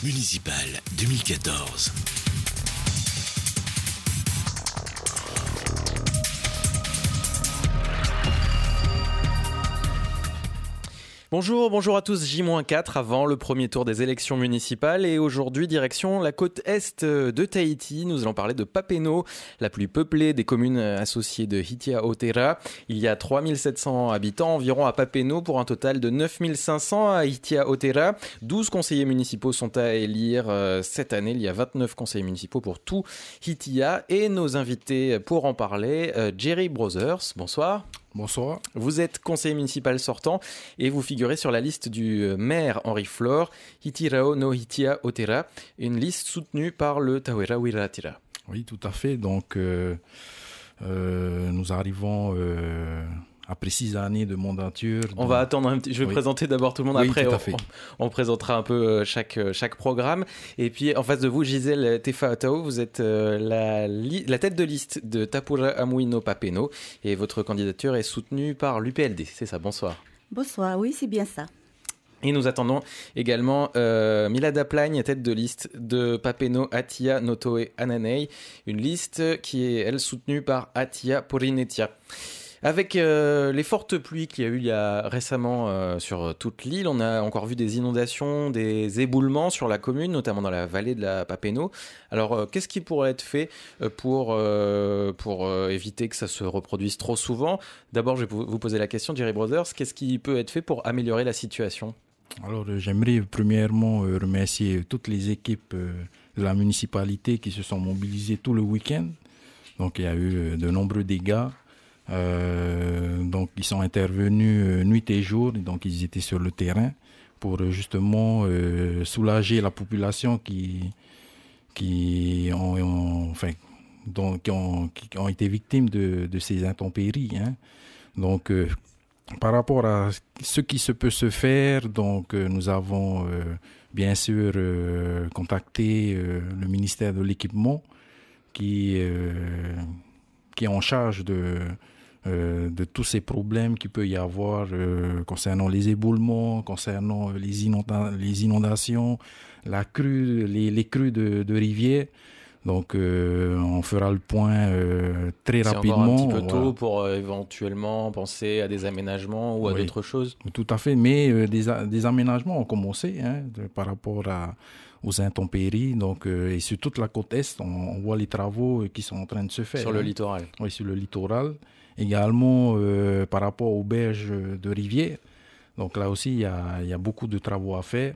municipales 2014. Bonjour à tous, J-4 avant le premier tour des élections municipales et aujourd'hui direction la côte est de Tahiti. Nous allons parler de Papeno, la plus peuplée des communes associées de Hitia Otera. Il y a 3700 habitants environ à Papeno pour un total de 9500 à Hitia Otera. 12 conseillers municipaux sont à élire cette année. Il y a 29 conseillers municipaux pour tout Hitia et nos invités pour en parler, Jerry Brothers, bonsoir. Bonsoir. Vous êtes conseiller municipal sortant et vous figurez sur la liste du maire Henri Flore, Hitirao no Hitia Otera, une liste soutenue par le Tawera Wiratira. Oui, tout à fait. Donc, nous arrivons après 6 années de mandature. On va attendre un petit. Je vais présenter d'abord tout le monde. Oui, après, tout à fait. on présentera un peu chaque programme. Et puis, en face de vous, Gisèle Tefatao, vous êtes la tête de liste de Tapura Amuino Papeno et votre candidature est soutenue par l'UPLD. C'est ça, bonsoir. Bonsoir, oui, c'est bien ça. Et nous attendons également Milada Plagne, tête de liste de Papeno Atia Notoe Ananei, une liste qui est, elle, soutenue par Atia Porinetia. Avec les fortes pluies qu'il y a eu récemment sur toute l'île, on a encore vu des inondations, des éboulements sur la commune, notamment dans la vallée de la Papeno. Alors, qu'est-ce qui pourrait être fait pour éviter que ça se reproduise trop souvent ? D'abord, je vais vous poser la question, Jerry Brothers, qu'est-ce qui peut être fait pour améliorer la situation ? Alors, j'aimerais premièrement remercier toutes les équipes de la municipalité qui se sont mobilisées tout le week-end. Donc, il y a eu de nombreux dégâts. Donc ils sont intervenus nuit et jour, donc ils étaient sur le terrain pour justement soulager la population qui ont été victimes de ces intempéries, hein. Donc par rapport à ce qui se peut se faire, donc nous avons bien sûr contacté le ministère de l'équipement qui est en charge de tous ces problèmes qu'il peut y avoir concernant les éboulements, concernant les inondations, les crues de rivières. Donc, on fera le point très rapidement. C'est encore un petit peu tôt pour éventuellement penser à des aménagements ou à d'autres choses. Tout à fait, mais des aménagements ont commencé par rapport aux intempéries. Donc, et sur toute la côte est, on voit les travaux qui sont en train de se faire. Sur le littoral. Oui, sur le littoral. Également, par rapport aux berges de rivière. Donc là aussi, il y a beaucoup de travaux à faire.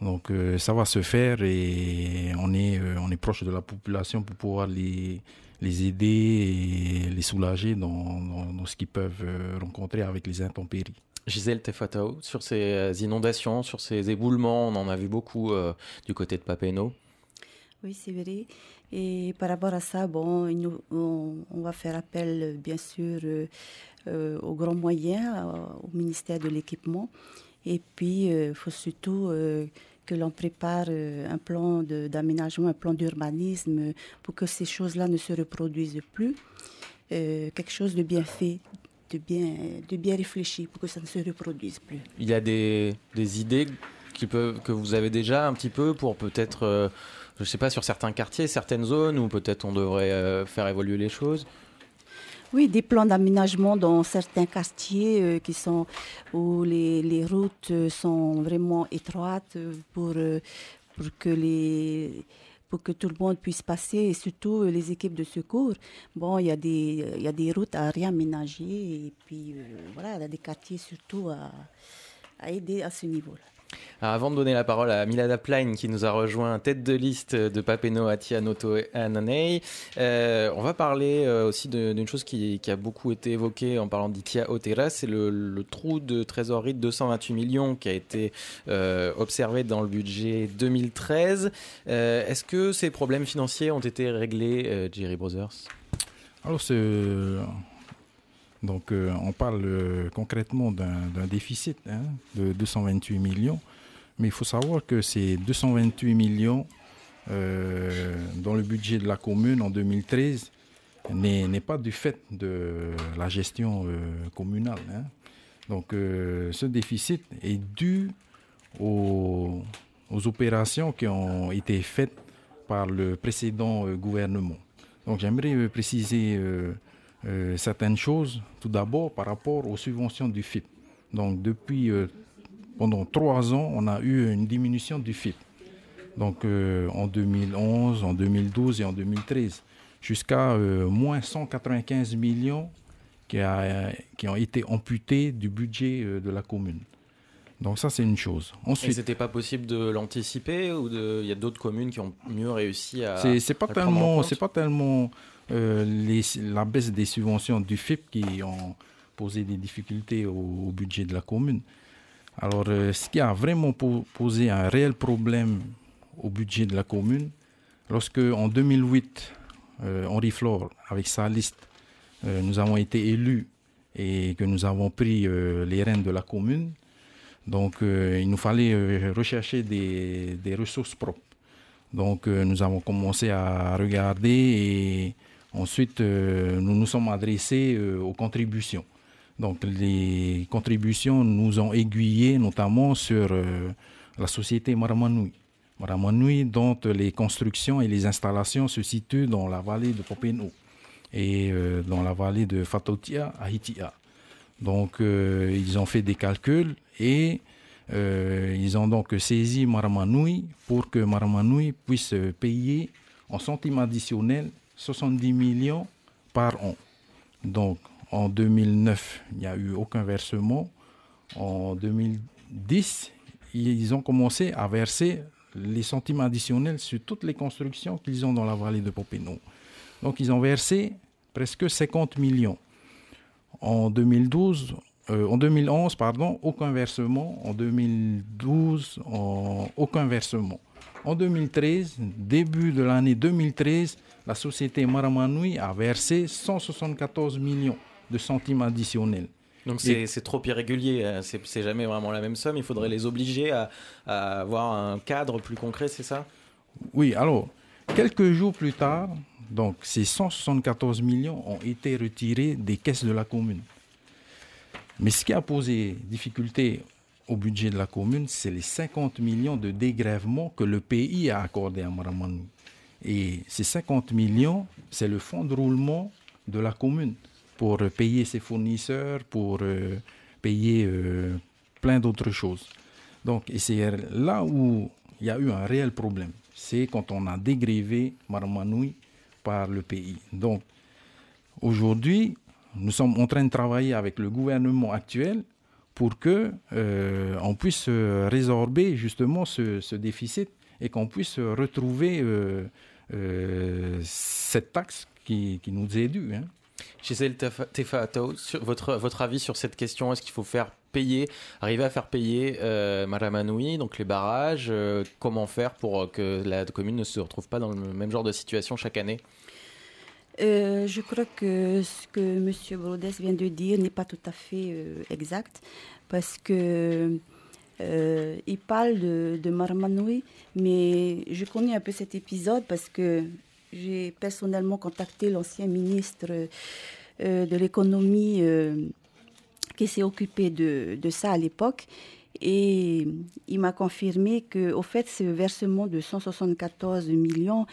Donc ça va se faire et on est proche de la population pour pouvoir les aider et les soulager dans ce qu'ils peuvent rencontrer avec les intempéries. Gisèle Tefatao, sur ces inondations, sur ces éboulements, on en a vu beaucoup du côté de Papeno. Oui, c'est vrai. Et par rapport à ça, on va faire appel, bien sûr, aux grands moyens, au ministère de l'équipement. Et puis, il faut surtout que l'on prépare un plan d'aménagement, un plan d'urbanisme pour que ces choses-là ne se reproduisent plus. Quelque chose de bien fait, de bien réfléchi pour que ça ne se reproduise plus. Il y a des idées que vous avez déjà un petit peu pour peut-être, je ne sais pas, sur certains quartiers, certaines zones où peut-être on devrait faire évoluer les choses ? Oui, des plans d'aménagement dans certains quartiers où les routes sont vraiment étroites pour que tout le monde puisse passer et surtout les équipes de secours. Il y a des routes à réaménager et puis voilà, il y a des quartiers surtout à aider à ce niveau-là. Alors avant de donner la parole à Milada Plagne qui nous a rejoint, tête de liste de Papeno Atia Notoe Ananei, on va parler aussi d'une chose qui a beaucoup été évoquée en parlant d'Hitia Otera, c'est le trou de trésorerie de 228 millions qui a été observé dans le budget 2013. Est-ce que ces problèmes financiers ont été réglés, Jerry Brothers ? Alors Donc, on parle concrètement d'un déficit de 228 millions. Mais il faut savoir que ces 228 millions dans le budget de la commune en 2013 n'est pas du fait de la gestion communale. Donc, ce déficit est dû au aux opérations qui ont été faites par le précédent gouvernement. Donc j'aimerais préciser certaines choses. Tout d'abord par rapport aux subventions du FIP. Donc depuis pendant 3 ans, on a eu une diminution du FIP. Donc en 2011, en 2012 et en 2013, jusqu'à moins 195 millions qui ont été amputés du budget de la commune. Donc ça, c'est une chose. Ensuite, et c'était pas possible de l'anticiper ou il y a d'autres communes qui ont mieux réussi à c'est pas tellement la baisse des subventions du FIP qui ont posé des difficultés au budget de la commune. Alors, ce qui a vraiment posé un réel problème au budget de la commune, lorsque en 2008, Henri Flore, avec sa liste, nous avons été élus et que nous avons pris les rênes de la commune. Donc, il nous fallait rechercher des ressources propres. Donc, nous avons commencé à regarder et ensuite, nous nous sommes adressés aux contributions. Donc, les contributions nous ont aiguillés notamment sur la société Maramanui. Maramanui, dont les constructions et les installations se situent dans la vallée de Popeno et dans la vallée de Fatotia à Hitia. Donc, ils ont fait des calculs et ils ont donc saisi Maramanui pour que Maramanui puisse payer en centimes additionnels 70 millions par an. Donc, en 2009, il n'y a eu aucun versement. En 2010, ils ont commencé à verser les centimes additionnels sur toutes les constructions qu'ils ont dans la vallée de Popeno. Donc, ils ont versé presque 50 millions. En 2011, aucun versement. En 2012, aucun versement. En 2013, début de l'année 2013, la société Maramanui a versé 174 millions de centimes additionnels. Donc c'est trop irrégulier, c'est jamais vraiment la même somme. Il faudrait les obliger à avoir un cadre plus concret, c'est ça? Oui, alors, quelques jours plus tard, donc ces 174 millions ont été retirés des caisses de la commune. Mais ce qui a posé difficulté au budget de la commune, c'est les 50 millions de dégrèvement que le pays a accordé à Maramanui. Et ces 50 millions, c'est le fonds de roulement de la commune pour payer ses fournisseurs, pour payer plein d'autres choses. Donc, et c'est là où il y a eu un réel problème. C'est quand on a dégrévé Maramanui par le pays. Donc, aujourd'hui, nous sommes en train de travailler avec le gouvernement actuel pour qu'on puisse résorber justement ce déficit et qu'on puisse retrouver cette taxe qui nous est due. Hein. Gisèle Tefaatao, votre avis sur cette question, est-ce qu'il faut arriver à faire payer Maramanui, donc les barrages, comment faire pour que la commune ne se retrouve pas dans le même genre de situation chaque année? Je crois que ce que M. Brodès vient de dire n'est pas tout à fait exact, parce que il parle de Maramanui, mais je connais un peu cet épisode parce que j'ai personnellement contacté l'ancien ministre de l'économie qui s'est occupé de ça à l'époque. Et il m'a confirmé qu'au fait, ce versement de 174 millions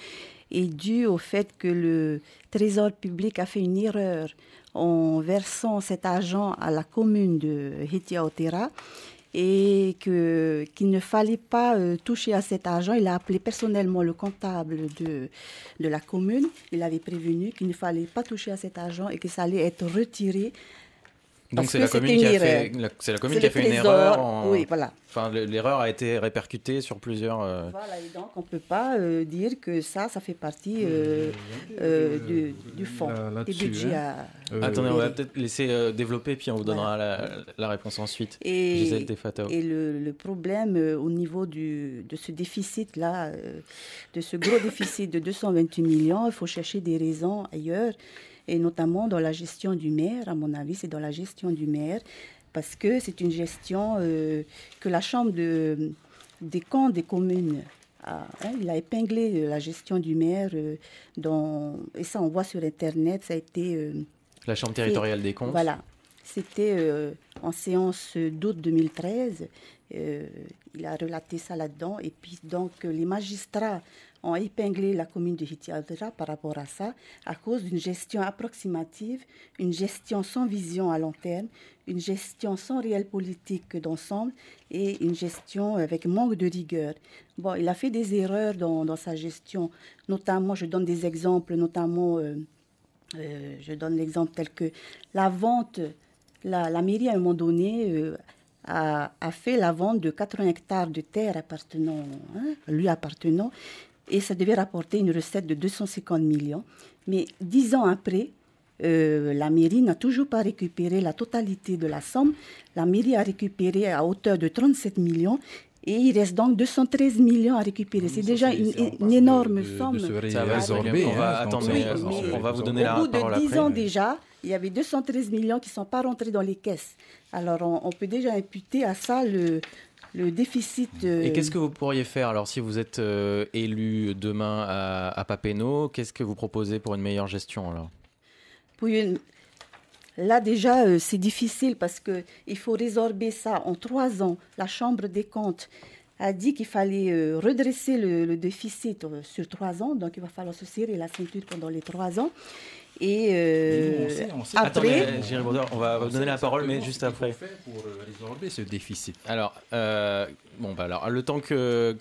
est dû au fait que le Trésor public a fait une erreur en versant cet argent à la commune de Hitia-Otera et qu'il ne fallait pas toucher à cet argent. Il a appelé personnellement le comptable de la commune. Il avait prévenu qu'il ne fallait pas toucher à cet argent et que ça allait être retiré. Donc c'est la commune qui a fait une erreur. Oui, voilà. Enfin, l'erreur a été répercutée sur plusieurs. Voilà, et donc on ne peut pas dire que ça fait partie du fonds, des budgets. Attendez, on va peut-être laisser développer, puis on vous donnera la réponse ensuite. Gisèle Tefaatao. Et le problème au niveau de ce déficit-là, de ce gros déficit de 228 millions, il faut chercher des raisons ailleurs. Et notamment dans la gestion du maire, à mon avis, c'est dans la gestion du maire, parce que c'est une gestion que la Chambre des comptes des communes il a épinglé la gestion du maire, et ça on voit sur Internet, ça a été... la Chambre territoriale des comptes. Voilà, C'était en séance d'août 2013. Il a relaté ça là-dedans. Et puis, donc, les magistrats ont épinglé la commune de Hitiadra par rapport à ça, à cause d'une gestion approximative, une gestion sans vision à long terme, une gestion sans réelle politique d'ensemble et une gestion avec manque de rigueur. Bon, il a fait des erreurs dans sa gestion, notamment, je donne des exemples, notamment, je donne l'exemple tel que la vente, la mairie à un moment donné a fait la vente de 80 hectares de terre lui appartenant, et ça devait rapporter une recette de 250 millions. Mais 10 ans après, la mairie n'a toujours pas récupéré la totalité de la somme. La mairie a récupéré à hauteur de 37 millions. Et il reste donc 213 millions à récupérer. C'est déjà une énorme somme. Ça va résorber. On va vous donner la parole après. Au bout de 10 ans déjà, il y avait 213 millions qui ne sont pas rentrés dans les caisses. Alors, on peut déjà imputer à ça le déficit. Et qu'est-ce que vous pourriez faire alors si vous êtes élu demain à Papeete? Qu'est-ce que vous proposez pour une meilleure gestion alors? Là déjà c'est difficile parce qu'il faut résorber ça en 3 ans. La Chambre des comptes a dit qu'il fallait redresser le déficit sur 3 ans. Donc il va falloir se serrer la ceinture pendant les 3 ans. Et on sait. Après, attendez, Jerry Broder, on va vous donner la parole, mais juste après. Qu'est-ce qu'il faut faire pour résorber ce déficit? Alors, alors le temps que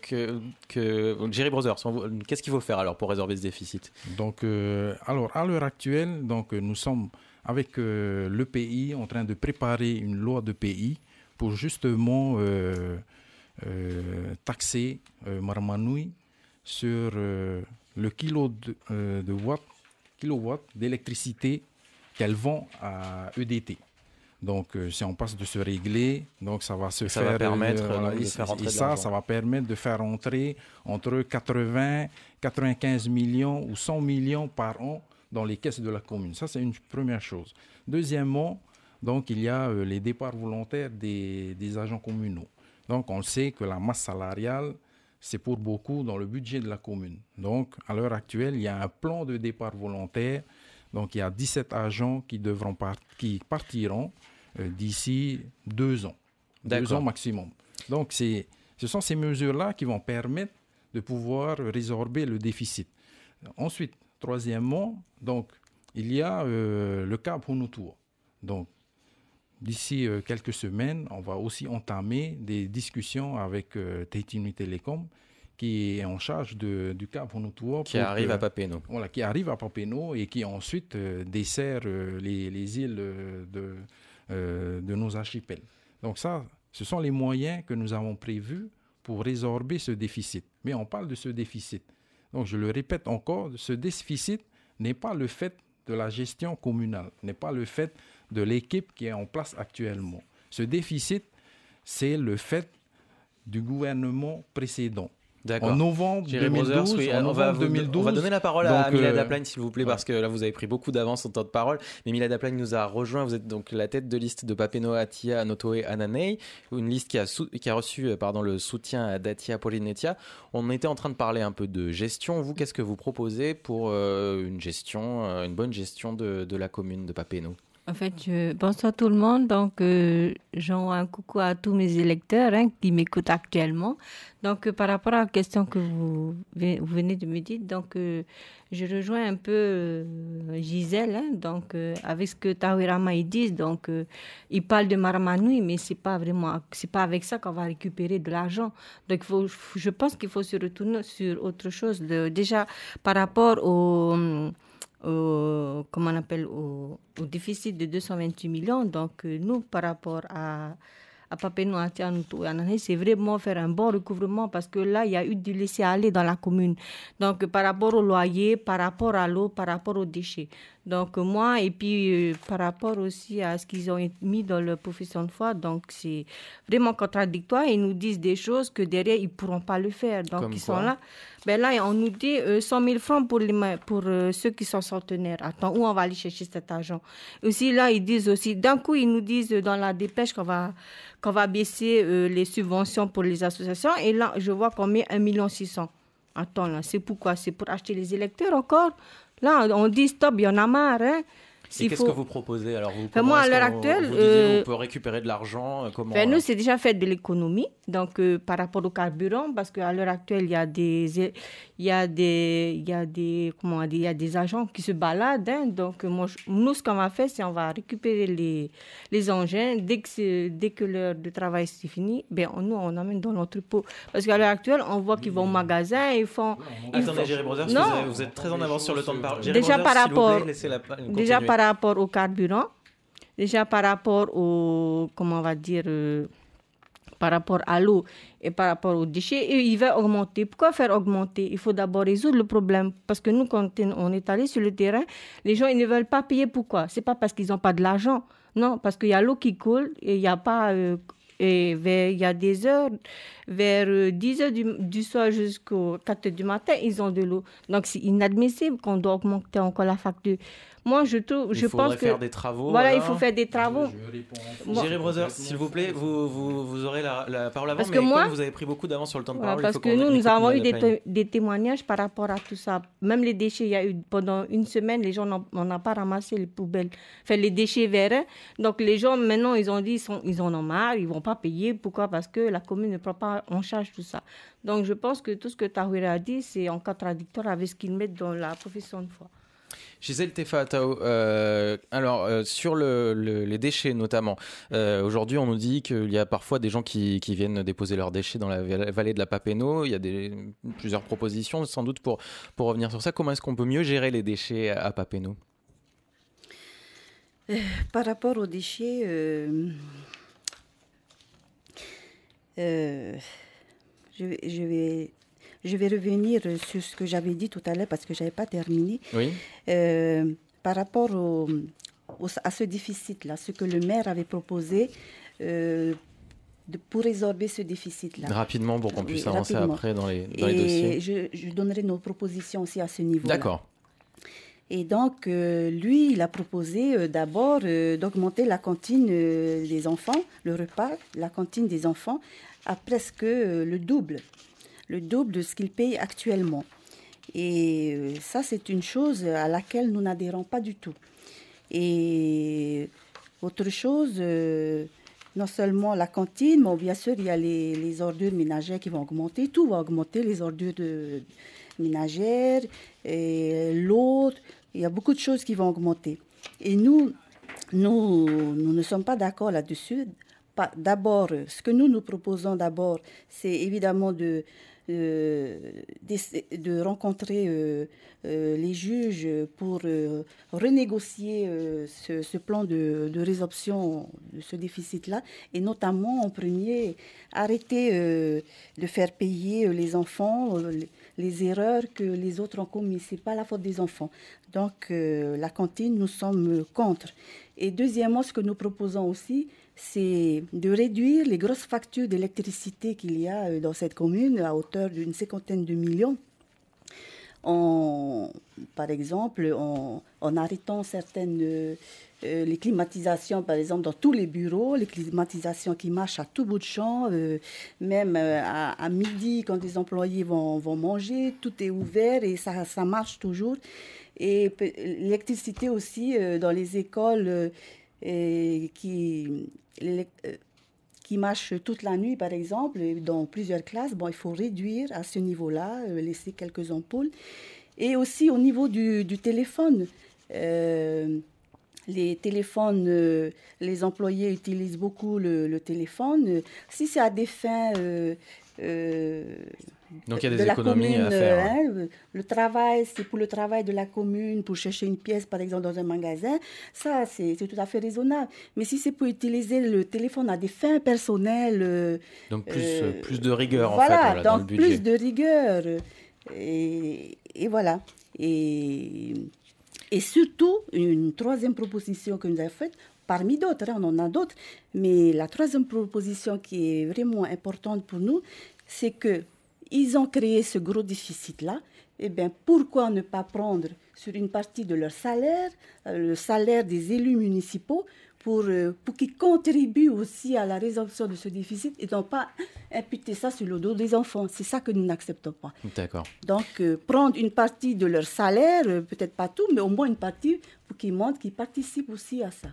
Jerry Broder, qu'est-ce qu'il faut faire alors pour résorber ce déficit? Donc, alors à l'heure actuelle, donc nous sommes avec le pays en train de préparer une loi de pays pour justement taxer Marmanouy sur le kilowatt d'électricité qu'elle vend à EDT. Donc, si on passe de se régler, donc ça va se faire. Va permettre de faire rentrer ça va permettre de faire entrer entre 80, 95 millions ou 100 millions par an dans les caisses de la commune. Ça, c'est une première chose. Deuxièmement, donc, il y a les départs volontaires des agents communaux. Donc, on sait que la masse salariale, c'est pour beaucoup dans le budget de la commune. Donc, à l'heure actuelle, il y a un plan de départ volontaire. Donc, il y a 17 agents qui partiront d'ici 2 ans. D'accord. 2 ans maximum. Donc, ce sont ces mesures-là qui vont permettre de pouvoir résorber le déficit. Ensuite, troisièmement, donc, il y a le cas Hunutua. Donc, d'ici quelques semaines, on va aussi entamer des discussions avec Tahiti Nui Telecom, qui est en charge du Cap Hunutua. Qui arrive à Papeete. Voilà, qui arrive à Papeete et qui ensuite dessert les îles de nos archipels. Donc ça, ce sont les moyens que nous avons prévus pour résorber ce déficit. Mais on parle de ce déficit. Donc je le répète encore, ce déficit n'est pas le fait de la gestion communale, n'est pas le fait de l'équipe qui est en place actuellement. Ce déficit, c'est le fait du gouvernement précédent. D'accord. En novembre 2012, on va donner la parole à Milad Aplagne, s'il vous plaît, parce que là, vous avez pris beaucoup d'avance en temps de parole. Mais Milad Aplagne nous a rejoint. Vous êtes donc la tête de liste de Papeete Atia Notoe Ananei, une liste qui a reçu le soutien d'Atia Polinetia. On était en train de parler un peu de gestion. Vous, qu'est-ce que vous proposez pour une bonne gestion de la commune de Papeete? En fait, bonsoir tout le monde. Donc, j'envoie un coucou à tous mes électeurs qui m'écoutent actuellement. Donc, par rapport à la question que vous venez de me dire, donc, je rejoins un peu Gisèle. Donc, avec ce que Tawirama ils disent, donc, ils parlent de Marmanouy, mais c'est pas avec ça qu'on va récupérer de l'argent. Donc, je pense qu'il faut se retourner sur autre chose. Déjà, par rapport au déficit de 228 millions. Donc, nous, par rapport à Papeete Atia Notoe Ananei, c'est vraiment faire un bon recouvrement parce que là, il y a eu du laisser-aller dans la commune. Donc, par rapport au loyer, par rapport à l'eau, par rapport aux déchets. Donc, moi, et puis par rapport aussi à ce qu'ils ont mis dans leur profession de foi, donc c'est vraiment contradictoire. Ils nous disent des choses que derrière, ils ne pourront pas le faire. Donc, comme ils sont là. Ben là, on nous dit 100 000 francs pour ceux qui sont centenaires. Attends, où on va aller chercher cet argent? Aussi, là, ils disent aussi, d'un coup, ils nous disent dans la dépêche qu'on va baisser les subventions pour les associations. Et là, je vois qu'on met 1 600 000. Attends, là, c'est pourquoi? C'est pour acheter les électeurs encore? Là, on dit stop, il y en a marre. Et qu'est-ce que vous proposez alors moi, à l'heure actuelle, on peut récupérer de l'argent. Comment nous, c'est déjà fait de l'économie. Donc, par rapport au carburant, parce qu'à l'heure actuelle, il y a des agents qui se baladent. Hein. Donc, nous, ce qu'on va faire, c'est on va récupérer les engins. Dès que l'heure de travail c'est fini, nous, on amène dans l'entrepôt. Parce qu'à l'heure actuelle, on voit qu'ils vont au magasin, ils font... Attendez, Jerry Brothers, vous êtes très en avance sur le temps de parole. Déjà, par rapport au carburant, déjà par rapport au, par rapport à l'eau et par rapport aux déchets, et il va augmenter. Pourquoi faire augmenter? Il faut d'abord résoudre le problème. Parce que nous, quand on est allé sur le terrain, les gens, ils ne veulent pas payer. Pourquoi? C'est pas parce qu'ils n'ont pas de l'argent. Non, parce qu'il y a l'eau qui coule et il n'y a pas... il y a des heures, vers 10 heures du soir jusqu'aux 4 heures du matin, ils ont de l'eau. Donc, c'est inadmissible qu'on doit augmenter encore la facture. Moi, je pense que... faire des travaux. Voilà, il faut faire des travaux. Jerry Brothers, s'il vous plaît, vous aurez la parole avant, parce mais que moi, comme vous avez pris beaucoup d'avance sur le temps de parole, parce que nous avons eu des témoignages par rapport à tout ça. Même les déchets, il y a eu pendant une semaine, les gens n'ont pas ramassé les poubelles, les déchets verts. Donc, les gens, maintenant, ils ont dit ils en ont marre, ils ne vont pas payer. Pourquoi? Parce que la commune ne prend pas en charge tout ça. Donc, je pense que tout ce que Tahouira a dit, c'est en contradictoire avec ce qu'ils mettent dans la profession de foi. Gisèle Tefa-Atao, sur les déchets notamment, aujourd'hui on nous dit qu'il y a parfois des gens qui viennent déposer leurs déchets dans la vallée de la Papeno. Il y a plusieurs propositions sans doute pour revenir sur ça. Comment est-ce qu'on peut mieux gérer les déchets à Papeno? Par rapport aux déchets, je vais revenir sur ce que j'avais dit tout à l'heure parce que je n'avais pas terminé. Oui. Par rapport à ce déficit-là, ce que le maire avait proposé pour résorber ce déficit-là. Rapidement, pour qu'on puisse avancer après dans les dossiers. Je donnerai nos propositions aussi à ce niveau-là. D'accord. Et donc, lui, il a proposé d'abord d'augmenter la cantine des enfants, le repas, la cantine des enfants, à presque le double de ce qu'ils payent actuellement. Et ça, c'est une chose à laquelle nous n'adhérons pas du tout. Et autre chose, non seulement la cantine, mais bien sûr, il y a les ordures ménagères qui vont augmenter. Tout va augmenter, les ordures ménagères, et l'eau. Il y a beaucoup de choses qui vont augmenter. Et nous ne sommes pas d'accord là-dessus. D'abord, ce que nous proposons d'abord, c'est évidemment de rencontrer les juges pour renégocier ce plan de résorption de ce déficit-là, et notamment en premier, arrêter de faire payer les enfants les erreurs que les autres ont commises. Ce n'est pas la faute des enfants. Donc la cantine, nous sommes contre. Et deuxièmement, ce que nous proposons aussi, c'est de réduire les grosses factures d'électricité qu'il y a dans cette commune à hauteur d'une 50aine de millions. Par exemple, en arrêtant certaines... les climatisations, par exemple, dans tous les bureaux, les climatisations qui marchent à tout bout de champ, même à midi, quand les employés vont manger, tout est ouvert et ça marche toujours. Et l'électricité aussi dans les écoles qui marchent toute la nuit, par exemple, dans plusieurs classes. Bon, il faut réduire à ce niveau-là, laisser quelques ampoules. Et aussi au niveau du téléphone. Les téléphones, les employés utilisent beaucoup le téléphone. Si c'est à des fins donc il y a des économies à faire. Le travail, c'est pour le travail de la commune, pour chercher une pièce, par exemple, dans un magasin, ça, c'est tout à fait raisonnable. Mais si c'est pour utiliser le téléphone à des fins personnelles... donc plus de rigueur, voilà, en fait, dans le budget. Plus de rigueur. Et voilà. Et surtout, une troisième proposition que nous avons faite, parmi d'autres, on en a d'autres, mais la troisième proposition qui est vraiment importante pour nous, c'est qu'ils ont créé ce gros déficit-là. Eh bien, pourquoi ne pas prendre sur une partie de leur salaire, le salaire des élus municipaux, pour qu'ils contribuent aussi à la résorption de ce déficit et non pas imputer ça sur le dos des enfants. C'est ça que nous n'acceptons pas. D'accord. Donc, prendre une partie de leur salaire, peut-être pas tout, mais au moins une partie, pour qui montrent, qui participent aussi à ça.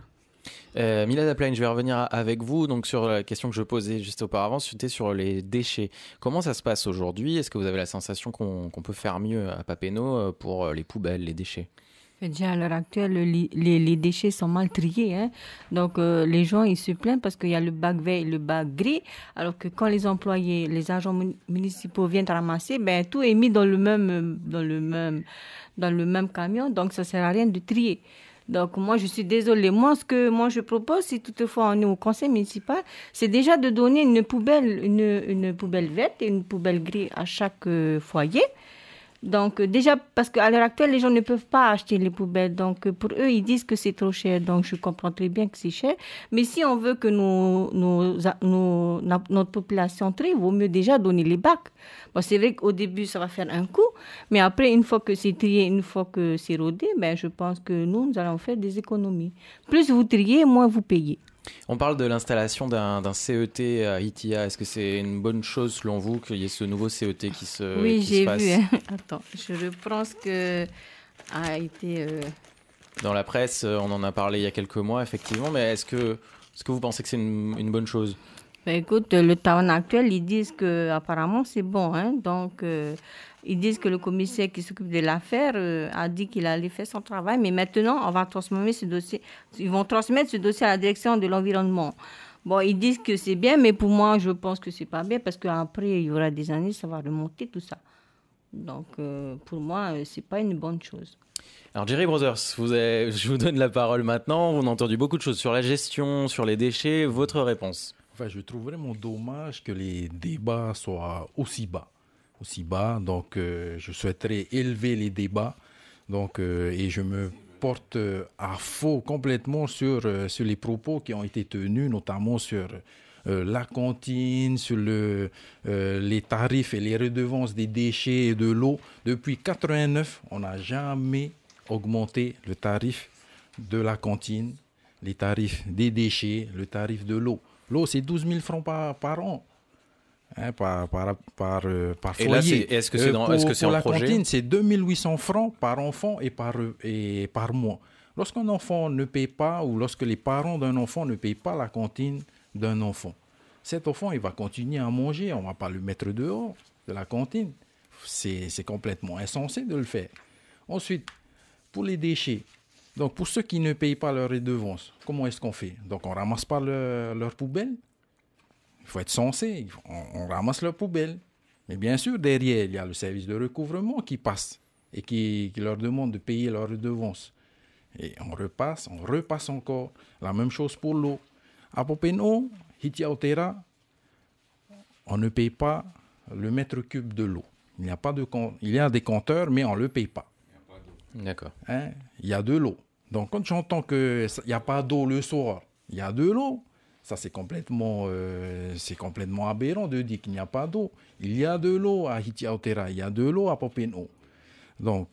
Milada Plagne, je vais revenir avec vous donc sur la question que je posais juste auparavant, c'était sur les déchets. Comment ça se passe aujourd'hui? Est-ce que vous avez la sensation qu'on peut faire mieux à Papeete pour les poubelles, les déchets? Déjà, à l'heure actuelle, les déchets sont mal triés. Hein. Donc, les gens, ils se plaignent parce qu'il y a le bac vert et le bac gris. Alors que quand les employés, les agents municipaux viennent ramasser, ben, tout est mis dans le même camion. Donc, ça ne sert à rien de trier. Donc, moi, je suis désolée. Moi, ce que je propose, si toutefois on est au conseil municipal, c'est déjà de donner une poubelle verte et une poubelle grise à chaque foyer. Donc, déjà, parce qu'à l'heure actuelle, les gens ne peuvent pas acheter les poubelles. Donc, pour eux, ils disent que c'est trop cher. Donc, je comprends très bien que c'est cher. Mais si on veut que notre population trie, il vaut mieux déjà donner les bacs. Bon, c'est vrai qu'au début, ça va faire un coup. Mais après, une fois que c'est trié, une fois que c'est rodé, ben, je pense que nous allons faire des économies. Plus vous triez, moins vous payez. On parle de l'installation d'un CET à Hitia. Est-ce que c'est une bonne chose selon vous qu'il y ait ce nouveau CET qui se fasse? Oui, j'ai vu. Hein. Attends, je reprends ce que a été... Dans la presse, on en a parlé il y a quelques mois, effectivement. Mais est-ce que vous pensez que c'est une bonne chose? Ben, écoute, le town actuel, ils disent qu'apparemment c'est bon. Hein? Donc, ils disent que le commissaire qui s'occupe de l'affaire a dit qu'il allait faire son travail. Mais maintenant, on va transmettre ce dossier. Ils vont transmettre ce dossier à la direction de l'environnement. Bon, ils disent que c'est bien, mais pour moi, je pense que c'est pas bien parce qu'après, il y aura des années, ça va remonter tout ça. Donc, pour moi, c'est pas une bonne chose. Alors Jerry Brothers, je vous donne la parole maintenant. On a entendu beaucoup de choses sur la gestion, sur les déchets. Votre réponse? Enfin, je trouve vraiment dommage que les débats soient aussi bas. Donc, je souhaiterais élever les débats. Donc, et je me porte à faux complètement sur les propos qui ont été tenus, notamment sur la cantine, sur les tarifs et les redevances des déchets et de l'eau. Depuis 1989, on n'a jamais augmenté le tarif de la cantine, les tarifs des déchets, le tarif de l'eau. L'eau, c'est 12 000 francs par an, hein, par foyer. Et là, est-ce que c'est pour en la projet? cantine, c'est 2 800 francs par enfant et par mois. Lorsqu'un enfant ne paye pas, ou lorsque les parents d'un enfant ne payent pas la cantine d'un enfant, cet enfant, il va continuer à manger. On ne va pas le mettre dehors de la cantine. C'est complètement insensé de le faire. Ensuite, pour les déchets, donc pour ceux qui ne payent pas leur redevance, comment est-ce qu'on fait? Donc on ne ramasse pas leur poubelle. Il faut être sensé, on ramasse leur poubelle. Mais bien sûr, derrière, il y a le service de recouvrement qui passe et qui leur demande de payer leur redevance. Et on repasse encore. La même chose pour l'eau. À Papeete, Hitia Otera, on ne paye pas le mètre cube de l'eau. Il y a des compteurs, mais on ne le paye pas. D'accord. Hein? Il y a de l'eau. Donc, quand j'entends qu'il n'y a pas d'eau le soir, il y a de l'eau, ça c'est complètement aberrant de dire qu'il n'y a pas d'eau. Il y a de l'eau à Hitia Otera, il y a de l'eau à Papeete. Donc,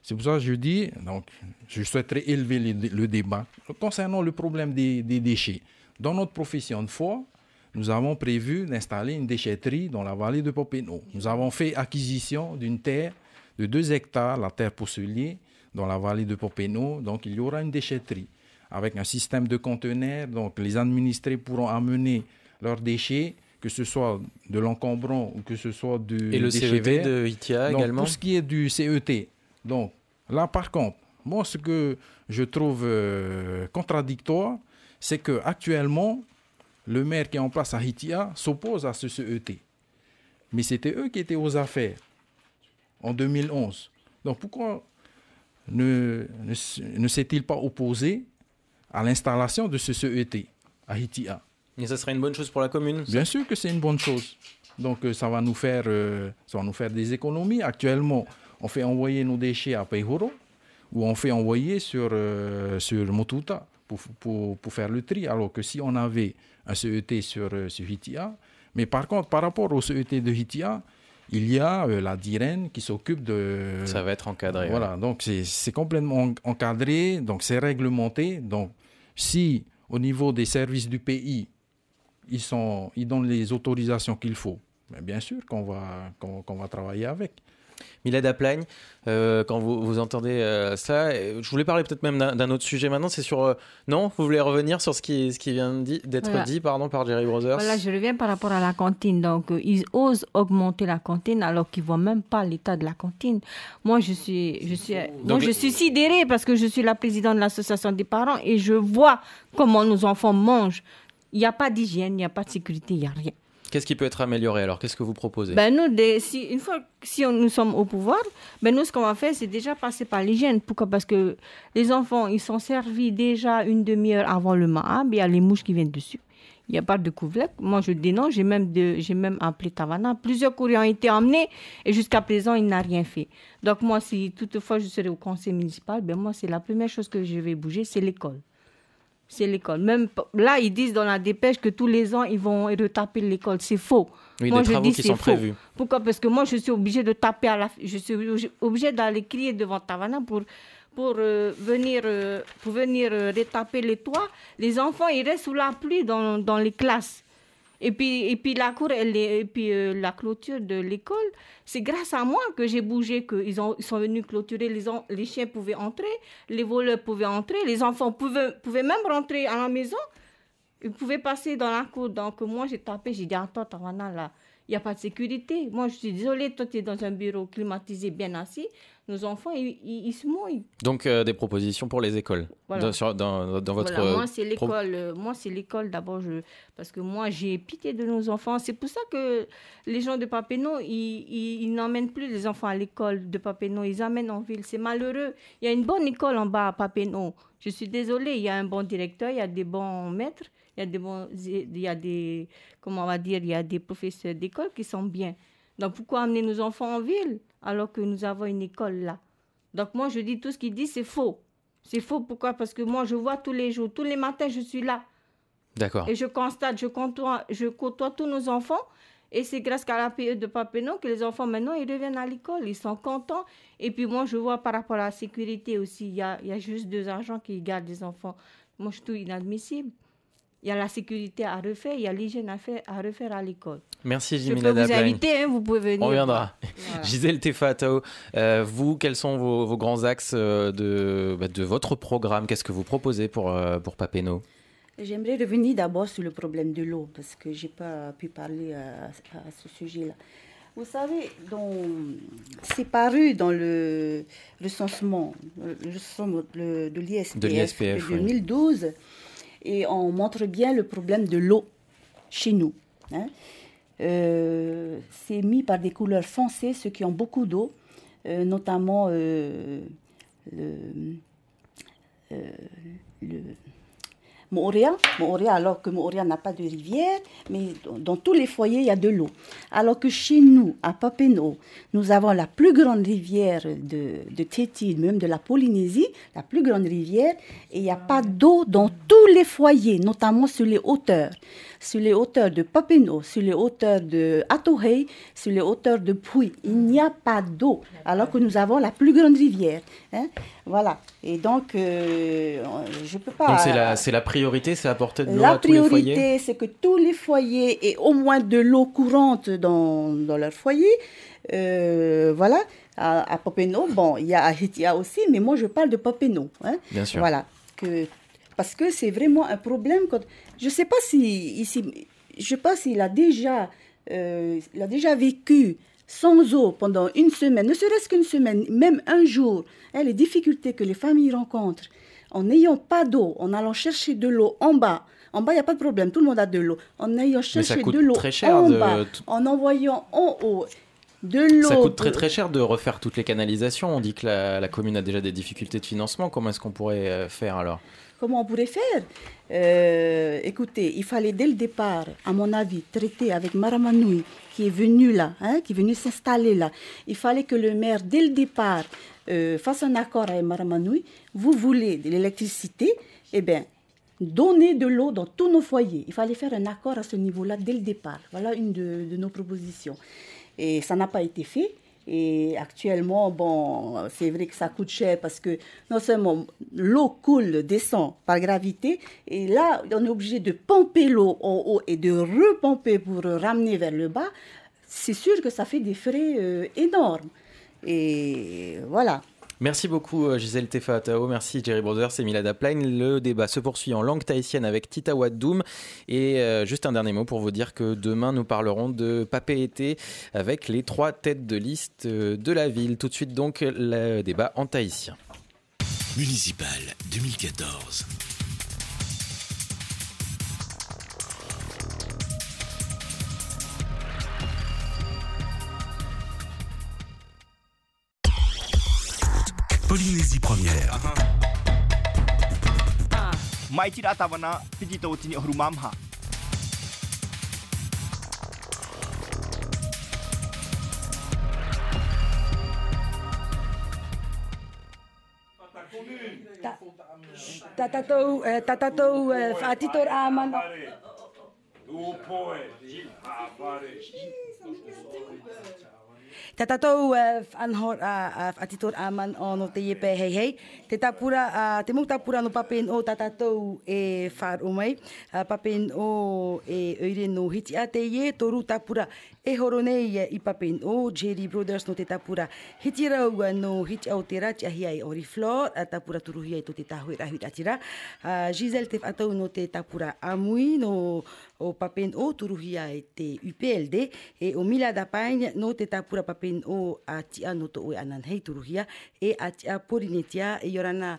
c'est pour ça que je dis, donc, je souhaiterais élever le débat concernant le problème des déchets. Dans notre profession de foi, nous avons prévu d'installer une déchetterie dans la vallée de Papeete. Nous avons fait acquisition d'une terre de 2 hectares, la terre Pousselier, dans la vallée de Papeete. Donc, il y aura une déchetterie avec un système de conteneurs. Donc, les administrés pourront amener leurs déchets, que ce soit de l'encombrant ou que ce soit du Et le déchet CET vert. de Hitia Donc, également? pour ce qui est du CET, donc, là, par contre, moi, ce que je trouve contradictoire, c'est qu'actuellement, le maire qui est en place à Hitia s'oppose à ce CET. Mais c'était eux qui étaient aux affaires en 2011. Donc, pourquoi ne s'est-il pas opposé à l'installation de ce CET à Hitia? Et ça serait une bonne chose pour la commune? Bien sûr que c'est une bonne chose. Donc, ça va nous faire des économies. Actuellement, on fait envoyer nos déchets à Peihoro ou on fait envoyer sur Motuta pour faire le tri. Alors que si on avait un CET sur Hitia, mais par contre, par rapport au CET de Hitia, il y a la DIREN qui s'occupe de... Ça va être encadré. Voilà, ouais. donc c'est complètement encadré, donc c'est réglementé. Donc, si au niveau des services du pays, ils donnent les autorisations qu'il faut, mais bien sûr qu'on va travailler avec. Milada Plagne, quand vous entendez ça, je voulais parler peut-être même d'un autre sujet maintenant, c'est sur... non, vous voulez revenir sur ce qui vient d'être dit par Jerry Brothers? Voilà, je reviens par rapport à la cantine. Donc, ils osent augmenter la cantine alors qu'ils ne voient même pas l'état de la cantine. Moi, je suis sidérée parce que je suis la présidente de l'association des parents et je vois comment nos enfants mangent. Il n'y a pas d'hygiène, il n'y a pas de sécurité, il n'y a rien. Qu'est-ce qui peut être amélioré alors? Qu'est-ce que vous proposez? Nous sommes au pouvoir, nous, ce qu'on va faire, c'est déjà passer par l'hygiène. Pourquoi? Parce que les enfants, ils sont servis déjà une demi-heure avant le mahab, il y a les mouches qui viennent dessus. Il n'y a pas de couvre-lait. Moi, je dénonce, j'ai même appelé Tavana. Plusieurs courriers ont été emmenés et jusqu'à présent, il n'a rien fait. Donc moi, si toutefois je serai au conseil municipal, moi, c'est la première chose que je vais bouger, c'est l'école. C'est l'école. Même là, ils disent dans la dépêche que tous les ans, ils vont retaper l'école. C'est faux. Oui, moi, des travaux qui sont prévus. Pourquoi? Parce que moi, je suis obligée de taper je suis obligée d'aller crier devant Tavana pour venir retaper les toits. Les enfants, ils restent sous la pluie dans les classes. Et puis la cour, la clôture de l'école, c'est grâce à moi que j'ai bougé, qu'ils sont venus clôturer, les chiens pouvaient entrer, les voleurs pouvaient entrer, les enfants pouvaient même rentrer à la maison, ils pouvaient passer dans la cour. Donc moi j'ai tapé, j'ai dit attends, Tavana, là, il n'y a pas de sécurité. Moi je suis désolée, toi tu es dans un bureau climatisé, bien assis. Nos enfants, ils se mouillent. Donc, des propositions pour les écoles. Voilà. Dans votre... Voilà, moi, c'est l'école. Moi, c'est l'école d'abord. Parce que moi, j'ai pitié de nos enfants. C'est pour ça que les gens de Papeete, ils n'emmènent plus les enfants à l'école de Papeete. Ils amènent en ville. C'est malheureux. Il y a une bonne école en bas à Papeete. Je suis désolée. Il y a un bon directeur. Il y a des bons maîtres. Il y a des professeurs d'école qui sont bien. Donc, pourquoi amener nos enfants en ville alors que nous avons une école là? Donc, moi, je dis tout ce qu'il dit, c'est faux. C'est faux, pourquoi? Parce que moi, je vois tous les jours, tous les matins, je suis là. D'accord. Et je constate, je côtoie tous nos enfants. Et c'est grâce à la PE de Papeete que les enfants, maintenant, ils reviennent à l'école. Ils sont contents. Et puis, moi, je vois par rapport à la sécurité aussi, il y a juste 2 agents qui gardent les enfants. Moi, je trouve inadmissible. Il y a la sécurité à refaire, il y a l'hygiène à refaire à l'école. Merci, Je peux vous inviter, vous pouvez venir. On viendra. Voilà. Gisèle Tefatao, vous, quels sont vos grands axes de votre programme? Qu'est-ce que vous proposez pour Papeete? J'aimerais revenir d'abord sur le problème de l'eau, parce que je n'ai pas pu parler à ce sujet-là. Vous savez, c'est paru dans le recensement de l'ISPF de 2012, oui. Et on montre bien le problème de l'eau chez nous. C'est mis par des couleurs foncées, ceux qui ont beaucoup d'eau, notamment Moorea, alors que Moorea n'a pas de rivière, mais dans tous les foyers, il y a de l'eau. Alors que chez nous, à Papeete, nous avons la plus grande rivière de Tétine, même de la Polynésie, la plus grande rivière, et il n'y a pas d'eau dans tous les foyers, notamment sur les hauteurs. Sur les hauteurs de Papeete, sur les hauteurs de Atohei, sur les hauteurs de Pui, il n'y a pas d'eau, alors que nous avons la plus grande rivière. Voilà. Et donc, je peux pas... Donc c'est la priorité, c'est apporter de l'eau à tous les foyers? La priorité, c'est que tous les foyers aient au moins de l'eau courante dans leur foyer. Voilà. À Papeete, il y a à Hitia aussi, mais moi, je parle de Papeete. Bien sûr. Voilà. Parce que c'est vraiment un problème. Je ne sais pas s'il a déjà vécu sans eau pendant une semaine, ne serait-ce qu'une semaine, même un jour, les difficultés que les familles rencontrent en n'ayant pas d'eau, en allant chercher de l'eau en bas. En bas, il n'y a pas de problème, tout le monde a de l'eau. En ayant cherché de l'eau en bas, en envoyant en haut de l'eau... Ça coûte très très cher de refaire toutes les canalisations. On dit que la commune a déjà des difficultés de financement. Comment est-ce qu'on pourrait faire alors? Comment on pourrait faire? Écoutez, il fallait dès le départ, à mon avis, traiter avec Maramanui, qui est venu là, qui est venu s'installer là. Il fallait que le maire, dès le départ, fasse un accord avec Maramanui. Vous voulez de l'électricité, eh bien, donnez de l'eau dans tous nos foyers. Il fallait faire un accord à ce niveau-là dès le départ. Voilà une de nos propositions. Et ça n'a pas été fait. Et actuellement, c'est vrai que ça coûte cher parce que non seulement l'eau descend par gravité, et là, on est obligé de pomper l'eau en haut et de repomper pour ramener vers le bas. C'est sûr que ça fait des frais énormes. Et voilà. Merci beaucoup Gisèle Tefa-Atao, merci Jerry Brothers et Milada Plain. Le débat se poursuit en langue tahitienne avec Tita Waddoum. Et juste un dernier mot pour vous dire que demain nous parlerons de Papeete avec les 3 têtes de liste de la ville. Tout de suite donc le débat en tahitien. Municipal 2014. Polynésie première. Mai tira tavana pidito tini horumamha. Tatatou fatitor aman. Tatatou anhor atitor aman ono te yepe hei hei. Te tapura, te mung tapura no papen o tatatou e whar umai. Papen o e oire no hiti a te ye, toru tapura e horo nei I papen o Jerry Brothers no te tapura. Hiti rau no hiti au te rati ahi ai ori flor, tapura turuhi ai to te tahu e rahi ratira. Gisèle te whatau no te tapura amui no o papen o turuhi ai te UPLD e o Milada Plain no te tapura papen o a tia no to o anan hei turuhia e a tia Porinetia e yorana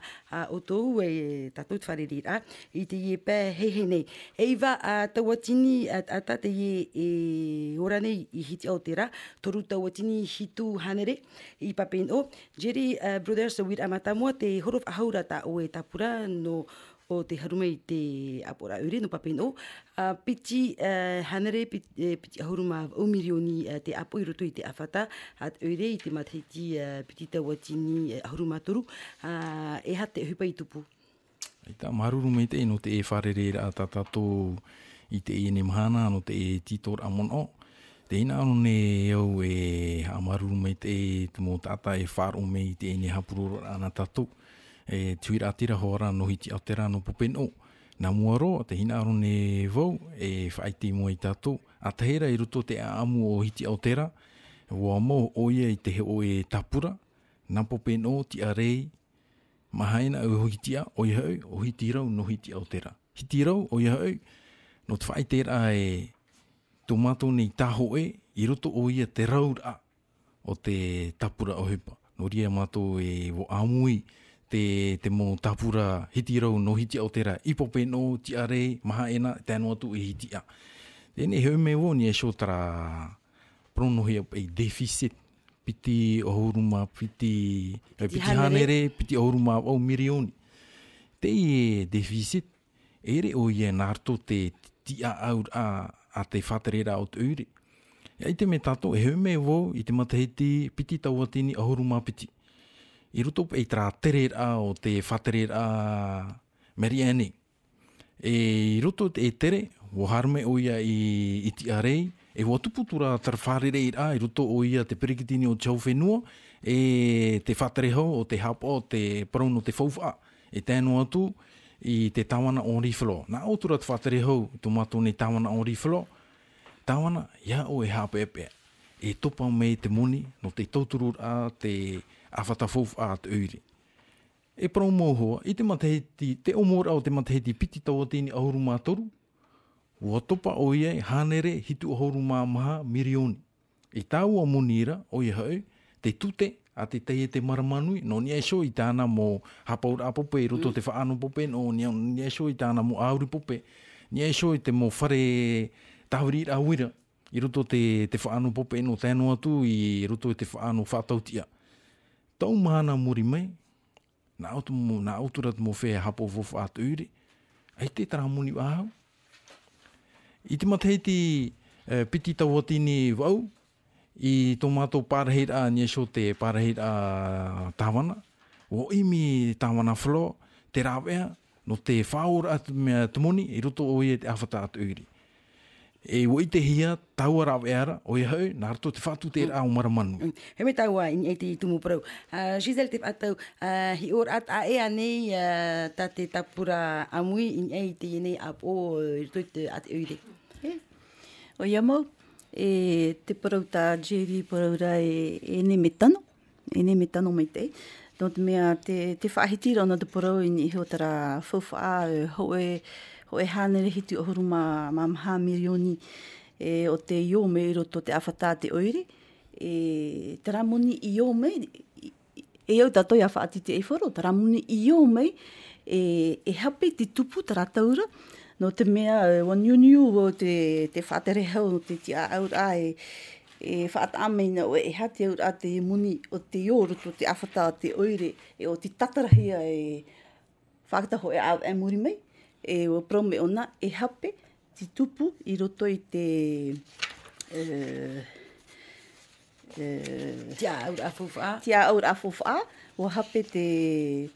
o tou e tatout wharerira I te ye pē hei hei nei. E iwa a tawatini a tate ye e ora nei I hiti au tera toru tawatini hitu hanere I papen o Jerry Brothers with amatamua te horof ahaura ta o e tapura no o te harumei te apora ure no papen o piti hanere piti ahuruma o milioni te apo I roto I te awhata at ure I te matahiti piti tawatini ahuruma toru e ha te hupa I tupu. I tā maruru me te no te e wharere a tatato I te e ne mahana no te e titor amon o. Te ina anu ne au e amaruru me te mo tata e wharu me I te e ne hapuroro ana tatou. E tuira atira hora no hiti atera no pupen o. Nā muaro, te hina aro ne vau, e whaiti mua I tātou. A tahera I ruto te aamu o hiti atera, ua mo oia I te he o e tapura, nā pupen o ti arei, mahaina o hitia o I hau, o hiti rau no hiti atera. Hiti rau o I hau, no te whaitera e tomato nei taho e, I ruto o ia te raura o te tapura o hepa. No ria mato e o amui, te mo tapura hiti rau no hiti autera I pope no ti are maha ena tēnu atu I hiti a. Tēne heu me wo ni e shotara prono hea e deficit piti ohuruma piti hanere piti ohuruma o milioni. Te e deficit ere o ia narto te ti a aur a te whaterera o te ure. I te me tato e heu me wo I te matahiti piti tauatini ohuruma piti. I ruto e tra terera o te whaterera Marianne. E ruto e tere, wo harme o ia I ti arei, e wo tuputura tarwharere I ruto o ia te perikitini o tau whenua, e te whatereho o te hapa o te parauno te whauwha, e tēnu atu I te tawana o riflo. Nā otura te whatereho, tu mato ne tawana o riflo, tawana, ia o e hapa epea. E topa me te moni, no te tauturu a te awhatafof a te ure. E promo hoa, I te mataheti, te omora o te mataheti piti tawatini ahuruma toru, ua topa o ia hanere hitu ahuruma maha milioni. E tāu a monira o ia hau, te tute a te teie te maramanui, no ni esho I tāna mo hapaura a pope, roto te whaano pope, no ni esho I tāna mo auri pope, ni esho I te mo whare tahuri a wira, I roto te whaano pope no tēnu atu, I roto te whaano whatautia. Tau mahana muri mai, nā autura te mo whea hapo wofu atu ure, ai te tara muni wahau. I te matahiti piti tawatini wau, I tō mātou pārahira ni esho te pārahira tāwana, o imi tāwana whalo, te rāwea, no te whaora atu mea te moni, I roto o ia te awhata atu ure. E wo I te hia, taua raweara, o ia hau, nā rato te whatu te rā o maramanu. He me taua I te tumu parau. Gisèle te whatau, hi or at a ea nei ta te tapura amui I te nei ap o rito te at eure. O ia mau, e te parau tā Jerry parau ra e ne me tano. e ne me tano mai te. Nō te mea te whaahitira no te porau i ni ho tara whauwha ho e hānere hiti o huru maha mirioni o te iome i roto te awhata te oire. Te ramuni iome, e au tatoi a whaatiti e whoro, te ramuni iome e hape te tupu tara taura. No te mea waniuniu o te whaatere hau no te tia aura e whaatameina o e hati aura te muni o te ioro to te awhata te oire o te tatarahia e whakataho e muri mei. O prome ona e hape te tupu i roto i te Tia aura awhawha. Tia aura awhawha. O hape te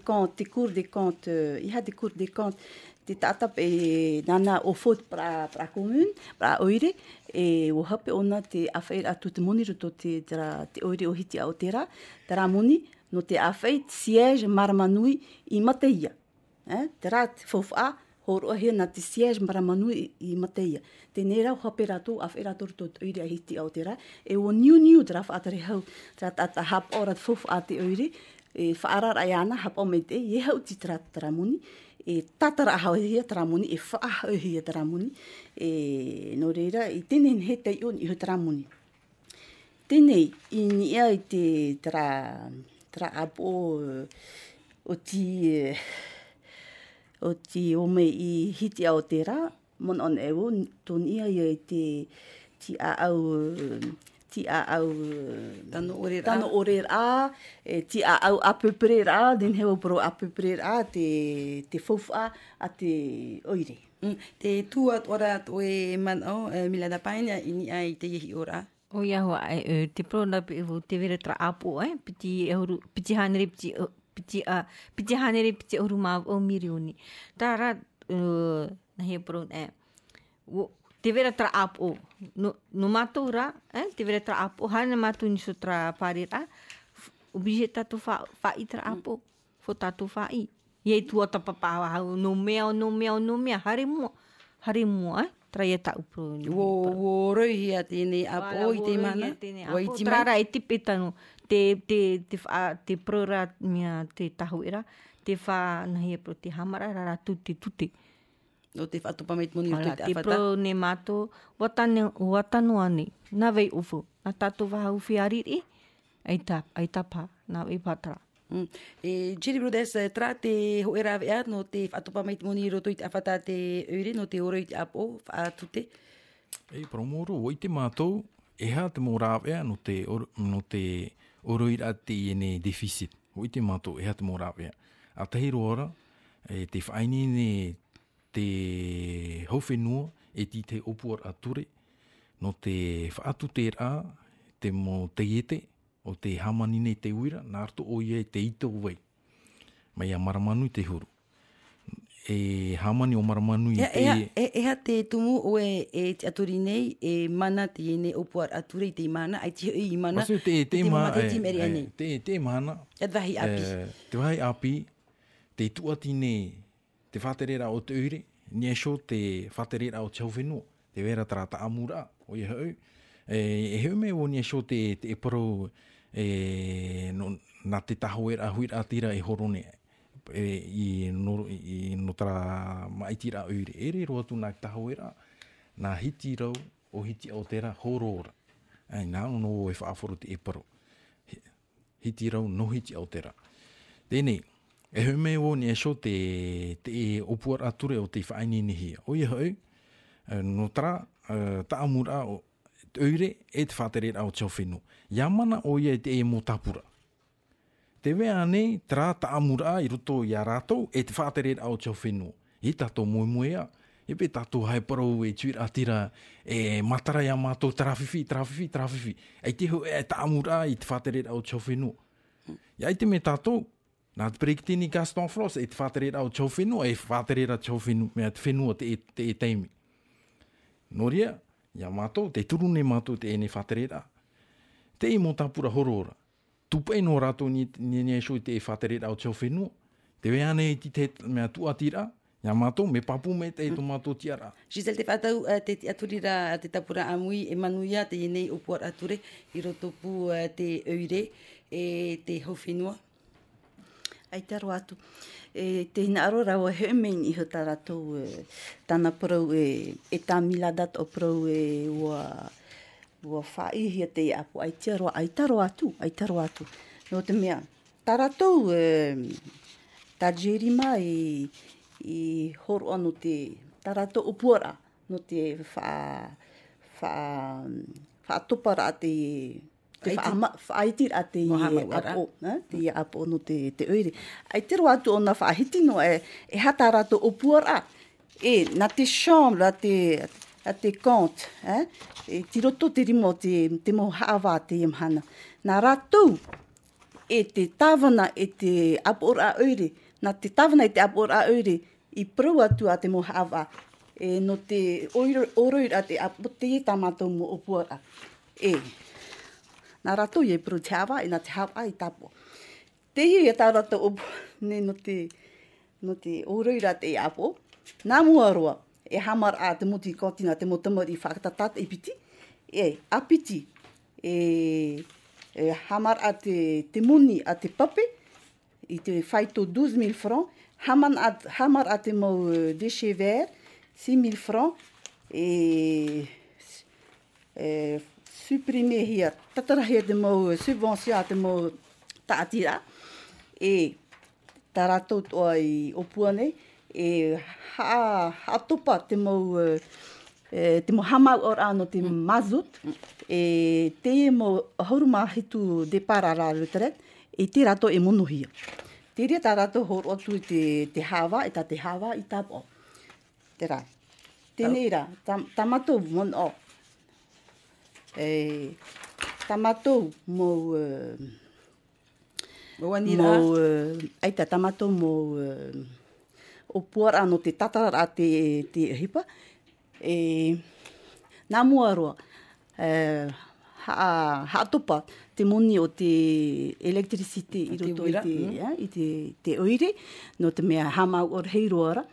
compte, te cours des comptes, iha te cours des comptes, te tatap e nana o fote pra commune, pra oire, e o hape ona te awhai atu te moni roto te oire o hiti au tera, tera moni, no te awhai siège maramanui i Mateia. Te rā te whawha, horo ahia na te siège maramanui i Mateia. Tēnei rau hape rato, awhai rato roto te oire a hiti au tera, e o niu te rā whaatare hau, te rā tata hap ora te whawha te oire, e whaarara ai ana, hap o me te, e hau ti tara moni, e tatara ahau hia tara moni, e whaahau hia tara moni, e no reira, i tēnei he tei on i hu tara moni. Tēnei, i ni ea i te tara apo o ti ome i hiti au te rā, mon on ewo, tōni ia i ti a au Tano ore rā, ti a au apupere rā, den hewa pro apupere rā, te whawha a te oire. Te tua ora o e manao, Milada Paina, i ai te ihi ora. O ia hoa, te prona te vera tra apo, piti hanere, piti hanere, piti oru maa o mirioni. Tā rā, nahi prona, te vera tra apo, no mātou rā, te vera tra apo, hana mātou niso tra pāre rā, ubije tātou whai tra apo, fo tātou whai. Iei tua tapapāwa hau, no mea, hare mua, tra ia tā upro. Wo roi hia tēnei apo i te mana, o iti mai. Trara e tipe tanu, te prora mea te tahu era, te wha nahi pro te hamara, rara tute. O te whatupa mei moni o te te pro ne mato, watanu ane, nā vei ufu, nā tātou waha uwhi ariri, ai tapa, nā vei pātara. Jerry Brothers, tra te hoera vea no te whatupa mei moni roto i te awhata te ure, no te oro i te apo, whaatute? Promoro, o i te mātou, e hea te mō rāwea no te oro i rā te ene deficit. O i te mātou, e hea te mō rāwea. A tahi roara, te whaini ne te hauwhenua e ti te opuar ature, no te whaatute rā, te mō te ete, o te hamanine te uira, nārto o ia te ito wei. Mai a maramanu te huru. E hamani o maramanu i te... Eha te tumu o e te aturi nei, e mana te ene opuar ature i te mana, ai te i mana, te mana, te wahi api. Te wahi api, te tuatine, te whaterera o te ure, niesho te whaterera o te hauwhenua, te vera tara ta amura, o ia hau. E heu me o niesho te paro, nā te taho era huira atira e horone, i no tara maitira ure. Ere roa tu nā taho era, nā hiti rau o hiti au tera horora. Nā no e whaaforo te paro. Hiti rau no hiti au tera. Tēnei, e heu me o niesho te opuar ature o te whaini nihia. O ia hau, no tara ta amura o ure e te whaterera au tau whenu. Ia mana o ia te e mō tapura. Te wea nei, tra ta amura i roto i a rātou, e te whaterera au tau whenu. I tato moemoea, e pe tato hai parau e tuira atira, e matara ia mātou trawhiwhi. Ei te ho e ta amura i te whaterera au tau whenu. Ia i te me tato, nā te Prektini Gaston Frost, e te whaterera au tau whenu, e whaterera tau whenu, mea te whenua te e teimi. Noria, ia mātou, te turune mātou te ene whaterera. Te i mō tāpura horora. Tupai no rātou ni e shoi te e whaterera au tau whenua. Te wea nei ti te mea tuatira, Ia mātou, me papu me te to mātou tiara. Giselle, te whātau te aturira te tapura amui e manuia te ienei upuar ature I roto pu te eure e te hauwhenua. Ai taro atu. Te hina aro rawa he mein I hota ratou tana parau e tā miladat o parau ua whaihia te apu. Ai taro atu. No te mea, tā ratou tā jerima I horo anu te tā ratou upuara no te whaatopara te whaaitir a te apo, te apo no te oire. Ai tero atu o na whaahiti no e hata ratou upuara na te chambre a te compte, e tiroto te rimo te mo hawa te imhana. Nā ratou te tāwana te apora oire, na te tāwana te apora oire I prau atu a te mo hawa, no te oroir a te apo te tamatou mo opuara. Nā ratou I prau te hawa, nā te hawa I tapo. Te hi tā ratou opu, no te oroir a te apo, nā mua roa, hamar a te moti kotina, te mo tamari whakatatata I piti, apiti, hamar a te muni a te pape, I te whaito 12.000 francs, hamar a te mau déchet vert, 6.000 francs, supprimer hia, tatarahia te mau subvention a te mau taatira, tā ratou toa I opua nei, hatopa te mau hamau ora no te mazut, te mo hauruma hitu de parara ruteret, te rato monuhia. Te rea tā rato horo atu te hawa, te hawa I tapo. Te rā. Tēnei rā, tamatou mon o. Tamatou mo... Aita, tamatou mo... O puara no te tatara te hipa. Nā mua roa. Hatopa te moni o te electricity I roto I te oire, no te mea hamau or heiroara,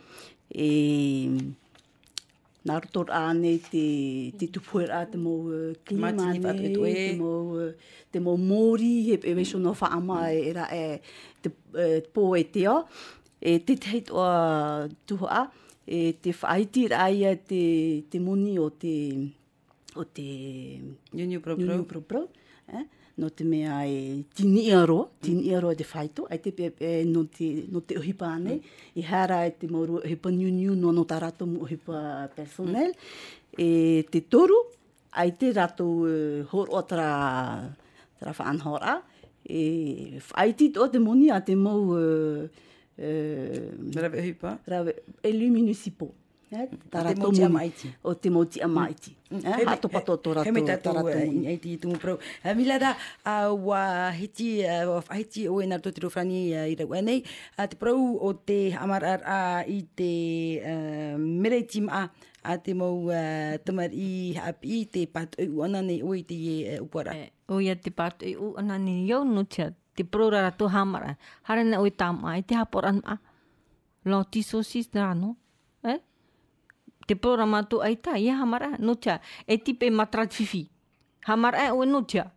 nā roto ānei te tupuera, te mo klima nei, te mo mōri, he weso no whaama era te pō te o, te teit o tuhoa, te whaitir aia te moni o te Union Pro, no te mea tini aro te whaito, ai te no te ohipa ane, I hara te mauru ohipa niu no tā rato mo ohipa personnel, te toru, ai te rato horo tra whaanhora, whaiti o te moni a te mau Rawe ohipa? Elu municipal. Te moti amaiti. O te moti amaiti. Hato pato tō rato. Heme tātou aiti I tungu prau. Milada, wa hiti o e narto te rofrani I rau anei. Te prau o te amarar I te mereitim a te mau tamar I hapi te pat o ana nei o I te upara. O ia te pat o ana nei iau no tia. Te prau rato hamara. Harana o I tama I te haporan Lo tisosis nā no. Te programa tu aita ia hamara no tia tipe matrat fifi hamara o no tia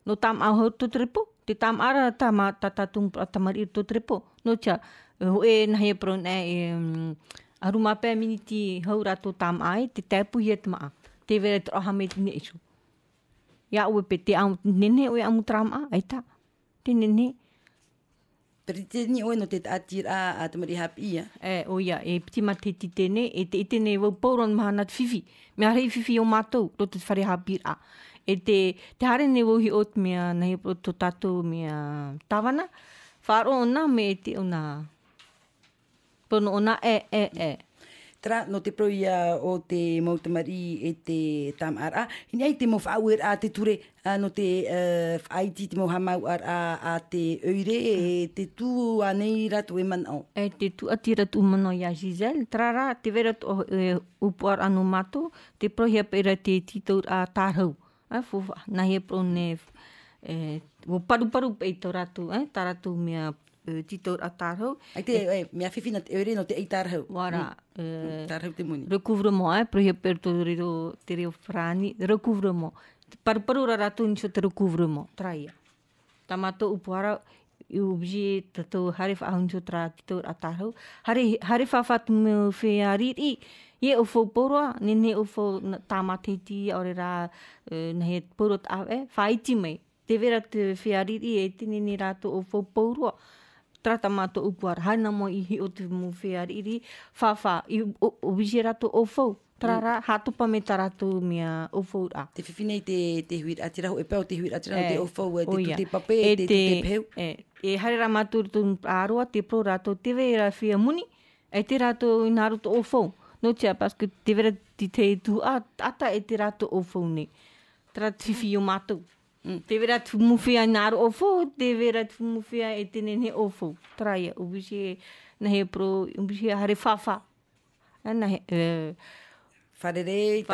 no tam au to trepo te tam ara tama tatatung tamari to trepo no tia na he pro aruma pe miniti haura to tam ai te tapu yet ma te vere tro hamet ne isu ya o pe te au nene o am trama aita te nene Peritini o no te atira a tamari hapi ia. O ia, piti mate titene, te itene wau pauron mahanat fifi. Mea rei fifi o mātou, lo te whare hapi a. Te hare ne wau hi ot mea nahi to tātou mea tawana. Wharo ona me te ona. Pono ona Tra no te proia o te mautamari te tamara. Hini ai te mo whauer a te ture no te whaiti te mo hamau a te oire te tū anei ratu manao. Te tū ati ratu manao ia Giselle. Trara te vera upuar anu mato te proia pera te titou a tārhau. Na he pro ne wo paru pe to ratu, ta ratu mea tito atarho. Ai te mea whiwhi na te eure no te eitarhau. Wara. Tarhau te muni. Recouvrement, por exemplo, te reo frani, recouvrement. Paru rarato niso te recouvrement, traia. Tamato upuara, o obje tato hari whaahun so tra tito atarho. Hari whaafatu me whea riri. Ie o fo poroa, nene o fo tamatiti ore ra na he poro tawe, whaiti mai. Te vera te whea riri e te nene rato o fo poroa. Trata mato upuara, hana mo ihi o te mo whea riri, whawha, o bise rato o fo. Trara, hatopa me tarato mea o fo ra. Te whiwhinei te huir atirahu, e pēo te huir atirahu, te o fau, te tute pape, te tute peu. E hare ra matur tu aroa, te pro rato, te vera whia muni, e te rato inaru to o fo. No tia, paske te vera ti te tu ata e te rato o fo ne. Tra te whiwhi o mātou. Te vera tu muwhia inaru o fo, te vera tu muwhia e te nene o fo. Traia, ubisi na he pro, ubisi hare whawha. Na he... Wharere,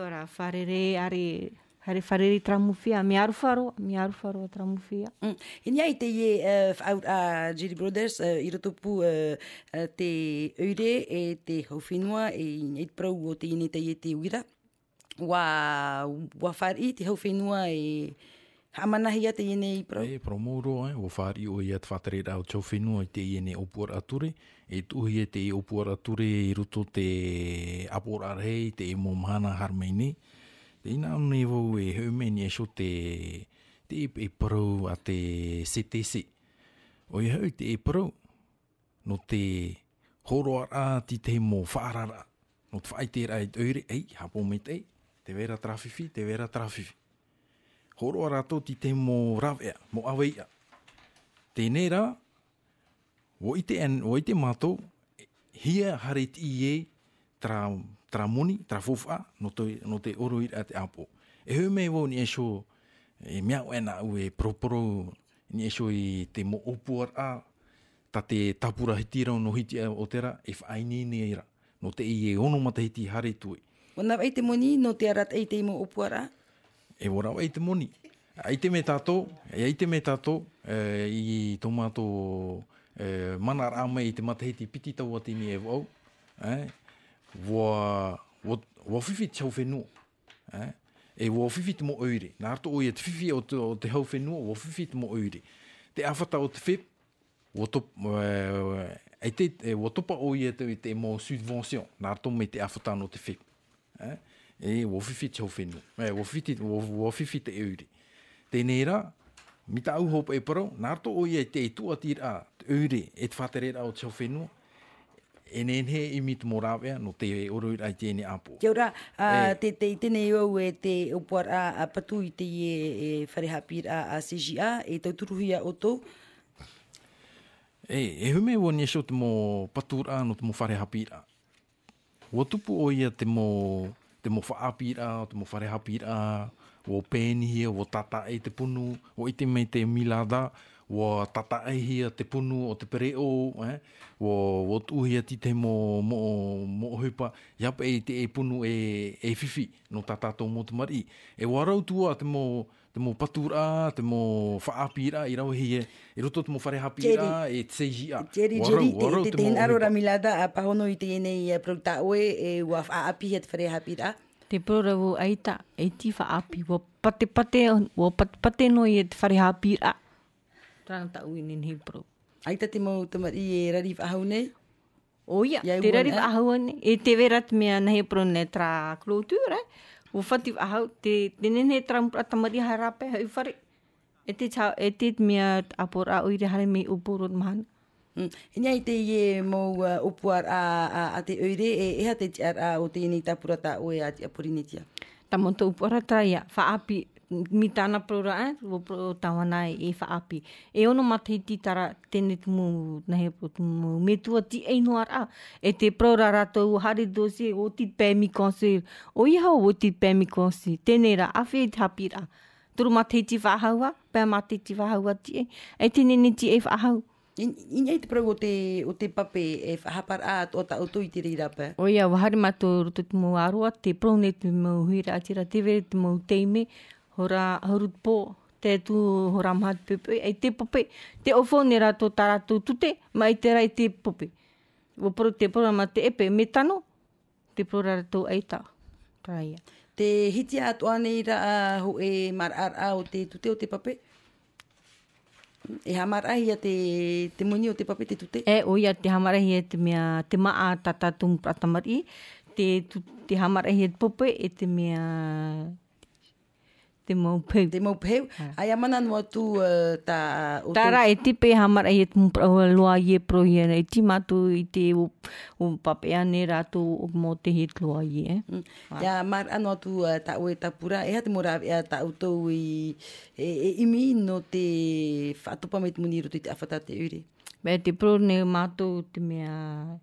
ora, wharere, hare wharere tramuwhia. Me aru wharoa tramuwhia. Enia i te ie out a Jerry Brothers, i rotopu te eure e te hauwhenua e i prau o te ine te ie te uira. Wa whari te hauwhenua e hamanahi a te ine i prau. E promoro, o whari o ia te whatarera o tau whenua i te ine opura ature. E tuhi e te opura ature i roto te apora rei, te momhana harmeine. Te ina ane wau e haumeni e so te e parau a te setese. O i hau te e parau, no te horoara ti te mo whaarara. No te whaitera e teure, hapo me te vera trafifi. Horoara to ti te mo rawea, mo aweia. Tēnei rā, o ite mātou, hia hare ti ie tra moni, tra fofa, no te oroir a te apo. E heu mei wau ni e so, e mea wena u e proporo, ni e so i te mo opuar a, ta te tapura hitira no hiti o tera, e whaini ni eira. No te i e ono mata hiti hare tui. Wana wai te moni, no te arat ei te mo opuar a? E wara wai te moni. Aite me tātou, i tō mātou mana rāma i te matahiti piti tau a tini e wau. Wa whiwhi te hau whenua. E wa whiwhi te mo oire. Nā rato o ia te whiwhi o te hau whenua, wa whiwhi te mo oire. Te awhata o te whip, wa topa o ia te mo subvention. Nā rato me te awhata no te whip. E wa whiwhi te hau whenua. Wa whiwhi te oire. Tēnei rā, mi ta au hopa e parau, nā rato o ia te tuatira te oire e te whaterera o te hau whenua. E nenhe i mi te morawea no te oroira i tēne apo. Kia ora, tēnei au e te opuar a patu i te e wharehapira a CGA, e tauturuhia o tō? E hume o ni so te mo patura no te mo wharehapira. O tupu o ia te mo whaapira, te mo wharehapira, o pēnihia, o tata e te punu, o ite mei te milada, o tata e hia te punu o te pereo, o tuhia ti te mo hupa, iapa e te e punu e whiwhi no tata tō mo te mari. E warau tua te mo patura, te mo whaapira, i rau hia, i roto te mo wharehapira, e te seijia. Jerry, te hinarora milada a pahono i te enei prautaoe, e ua whaapia te wharehapira. Te prora wo aita, e ti whaapi, wo pate no i te wharehapira. Trana ta ui nin hipro. Aita te mau tamari e rari whahau nei? O ia, te rari whahau nei. E te verat mea na hipro ne tra klotura. O whati whahau, te nene tra tamari harape, hau whare. E te mea apora oire hare mei upurot mahana. Enia i te ie mou opuar a te oire, e ha te tiar o te inei tapura ta oe a te aporinetia? Ta monta upuara traia, whaapi, mi tāna prora, o tawana e whaapi. E ono matahiti tara tene tumu, nahe po tumu, me tua ti eino ara. E te prora rato o hare dosi, o ti pēmi konsi, o iha o ti pēmi konsi, tene ra, awhi te hapira. Turu matahiti whahaua, pēr matahiti whahaua ti e, e tenene ti e whahau. Ina i te prau o te pape e whahapar o ta auto i te reirapa? O ia, wahare mato roto te mau aroa, te prau ne te mau huira atira, te vere te mau teime, hora harut pō, te tu horamhat pepe, ai te pope. Te ofone rato taratu tute, mai te rai te pope. O pro te programa te epe, me tano, te pro rato ai ta. Traia. Te hiti atoa nei ra ho e marara o te tute o te pape? E hamarahi a te muni o te pape te tute? E oia te hamarahi e te mea, te maa tatatum pratamari, te hamarahi e te pope e te mea, te maupeu. Te maupeu. Ai amana no atu ta... Tara e tipe hamarahi e te loa ie pro ia, e ti matu i te o pape ane rato mo te hit loa ie. Ia mar ano atu ta oe ta pura, e ha te mora e ta utou i imi no te whaatopa me te muni roto i te awhata te ure. Bea te pro ne mātou te mea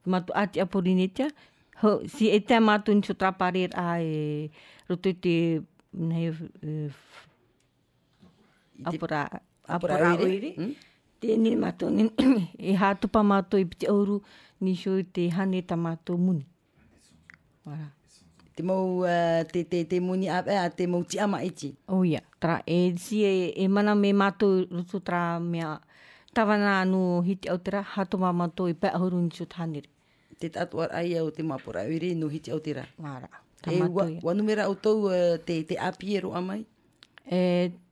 mātou ati aporinetia. Si e te mātou ni so traparer a e roto i te apora oire. Te ni mātou e hātupa mātou i piti auru ni so i te hane ta mātou muni. Wara. Te mau te muni a te mau ti ama iti. Oh ia, tra e si e mana me mātou roto tra mea tawana anu hiti autera hātupa mātou i pēa horu ni so tānere. Te tatuar ai au te mapura ure no hiti autera. Mara. E wanumera au tau te api e roa mai?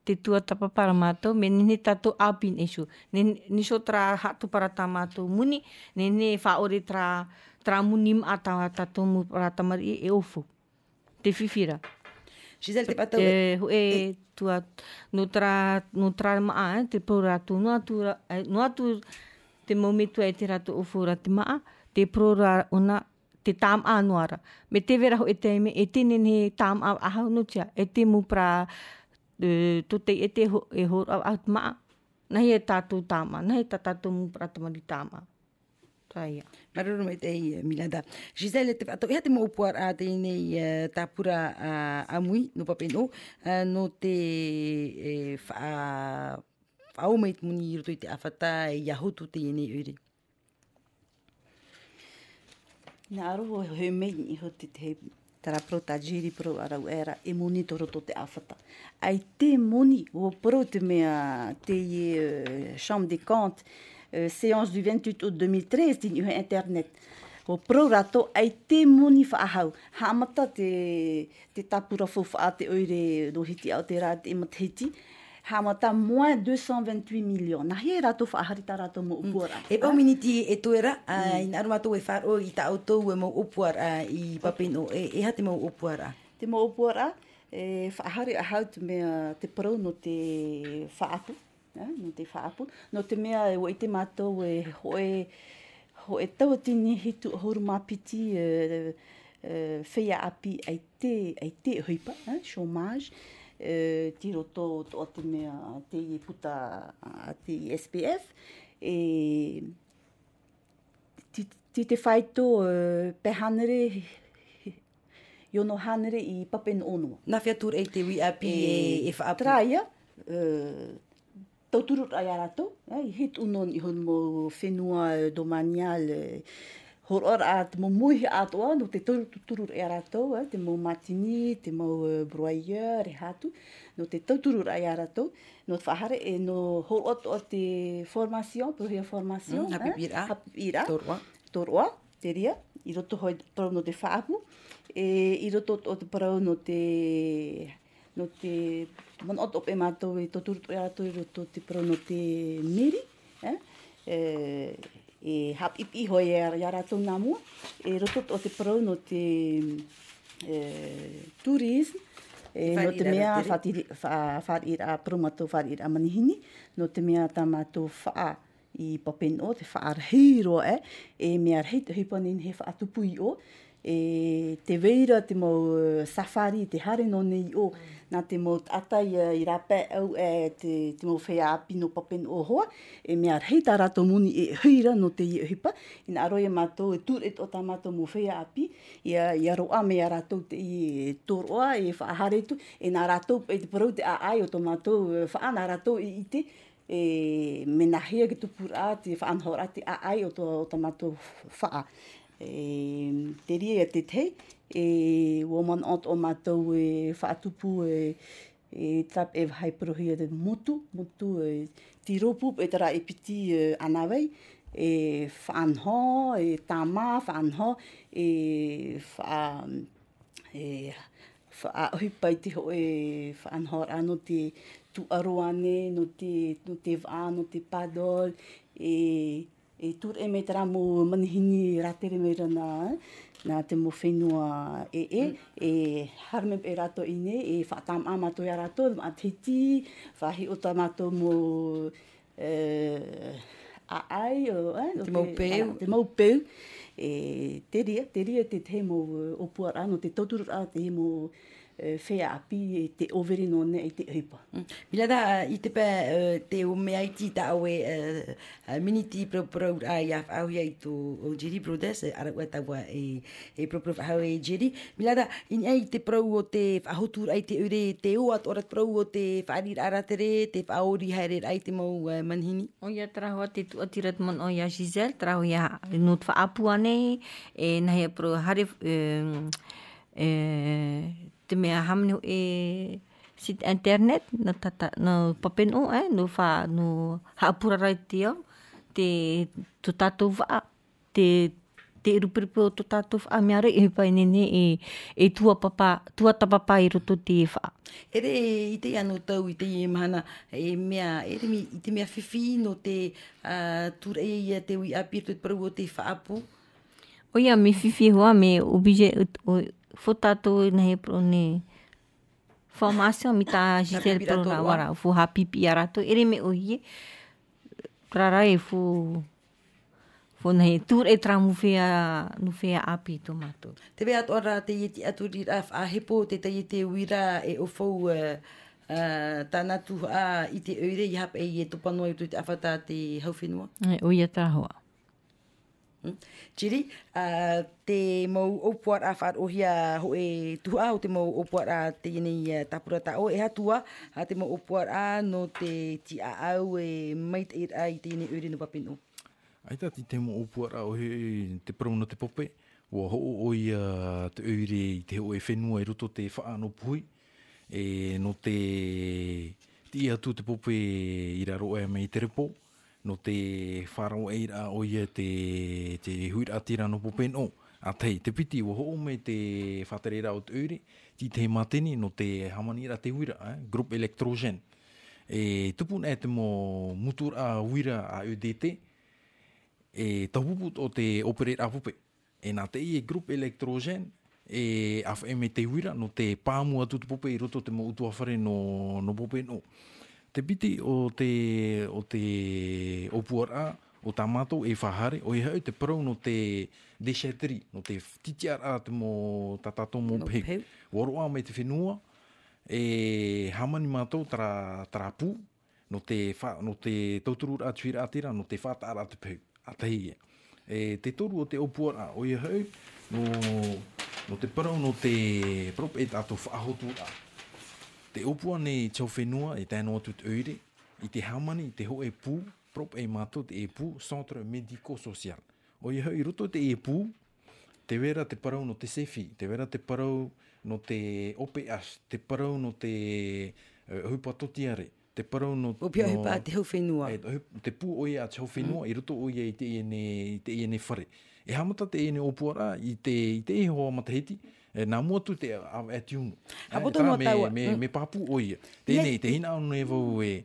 Te tua tapapara mātou, me nene tātou apin esu. Ni so tra hatu para tā mātou muni, nene whaore tra muni ma tātou mu para tamari e ofu. Te whiwhira. Giselle, te patau tua no tra maa, te pro ratu, no atu te momentu e te ratu ofu ra te maa, te pro ona te tam anuara. Me te vera ho e te me, e te nene tam a ahau no tia, e te mu pra tote e te e hor au maa. Nahi e tātou tāma, nahi e tātou mu pra tamari tāma. Taia. Maruru mai te Milada. Giselle, te whato, ea te maupuar a te nei tāpura amui, no papeno, no te whaomeit muni i roto i te awhata e iahotu te nei uri. Nā aroho he mei i hoti te tara pro ta jiri pro arau era e moni to roto te awhata. Ai te moni o pro te mea te Chambre des comptes, séance du 28 août 2013 tini ue internet. O pro rato ai te moni whaahau. Hamata te tapura fofa te oire do hiti au te rā te imatahiti. Hamata moins 228 millions. Nahi e rato whaharita rato mo upuara. E pau miniti e toera, in arumato e wharo i ta autou e mo upuara i papeno. E ha te mo upuara? Te mo upuara, whahari a hau te mea te parau no te whaapu. No te whaapu. No te mea e wai te mātou e hoe tawatini hitu horu mapiti whea api ai te huipa, chômage. Tiro to te mea te i puta a te SPF e te whaito pehanere iono hanere i papen ono. Nā whiatur e te wi api e whaapu. Traia, tauturut ai arato, i hit unon i hon mo whenua domanial hor ora a te mo muhi atoa, no te tauturur e aratou, te mo matini, te mo broyeur e hatu, no te tauturur e aratou, no te whahare e no hor o te formation, prohia formation. Hapipira. Hapipira. Toroa. Toroa, te ria, i roto hoi parau no te whaapu, i roto o te parau no te man otop e mātou e tauturur e aratou, i roto te parau no te meri, e hapipi hoi e ratou nā mua, e roto o te parau no te turisme, no te mea whaatira promato whaatira manihini, no te mea tā mātou whaa i papeno, te whaarhiro e mea reit hipanin he whaatupu i o, te veira, te mau safari, te hare no nei o, nā te mau atai i rape au te mau whea api no papen o hoa, e mea reita rato muni e huira no te i hipa, ina aroia mātou e turet o tā mātou mo whea api, i aroa mea ratou te i toroa, e whaaharetu, e nā ratou e te parau te aai o tō mātou whaana ratou i ite, me nahia ki tupura te whaanhora te aai o tō mātou whaa. Te ria te tei, woman ot o mātou whaatupu e tap e hai prohia de mutu tiropu e tara e piti anawei e whaanho e tama whaanho e whaahipai te ho e whaanho ano te tuaroane no te wha no te padol e tur e me tara mo manihini ratere me rana na te mo whenua e harme e rato ine e whaatam amato ia rato atiti whahi o tamato mo aai te maupeu e te ria te mo opua ano te tauturu te mo whea api te overi no ne te hipa. Milada I te pē te o mea iti ta awe miniti pro a ia au ia I tō Jerry Brothers ara ua tawa e pro hau e Jerry. Milada in ai te pro o te whahotur ai te ure te o at ora pro o te whaarir aratere te whaori haere ai te mau manhini. O ia trahoa te tuatirat mon o ia Giselle, traho ia not whaapu ane e nahi pro hare te mea hamneo e sit internet no papeno no haapura rai te to tatou wa te rupiripo to tatou wa mea rei e pai nene e tua tapapa I roto te wa. Ere I te anu tau I te mahana e mea ere I te mea whiwhi no te ture ia te ui apir te parau o te whaapu. O ia me whiwhi hoa me obije fotato na he pro ne formation mi ta Giselle pro na wara fu hapipi arato ere me o hie rara e fu na he tur e tramu fea api tomato. Te vea ora te ieti aturi a hepo te te uira e ofou tanatu I te eure I hap e topanoa I te awhata te hauwhenua. O ia trahoa. Jiri, te mau opuar a whaar ohia ho e tuha o te mau opuar a te inei tapura ta o e hatua a te mau opuar a no te ti a au e mait e ai te inei ure no papino. Aita te mau opuar a ohe te parau no te pope ua ho o ia te ure I te ho e whenua roto te whaano puhi e no te atu te pope I raro e mei te repo no te wharau eira o ia te huira atira no popeno. A tei, te piti ua ho me te whaterera o te ure, te mateni no te hamanira te huira, Group Electrogen. E tupun e te mo mutur a huira a UDT, e tahuput o te operate a pupe. E nā te I Group Electrogen, e AFM te huira no te pāmu atu te pupe I roto te mo utuawhare no popeno. Te piti o te opuara o tamato e whahare o I hau te parau no te déchetterie, no te titiara te mo tatato mo peheu. Waroa me te whenua e hamani mātou tara pū no te tauturura atuira atira no te whataara te peheu. A tehi e te toru o te opuara o I hau no te parau no te prop e tato whahotura. Te opua nei tau whenua e tēnō atu te eure, I te hamani, te ho e pū, prop e mātou te e pū, Centre Medico-Social. O I hau I roto te e pū, te wera te parau no te sefi, te wera te parau no te OPS, te parau no te hupatotiare, te parau no... Opia hupa te hau whenua. Te pū o ia te hau whenua, I roto o ia I te iene whare. E hamata te iene opuara I te e hoa mataheti, nā muatu te ati unu. Hapoto no taua. Me papu o ia. Tēnei, te hina anu e vau e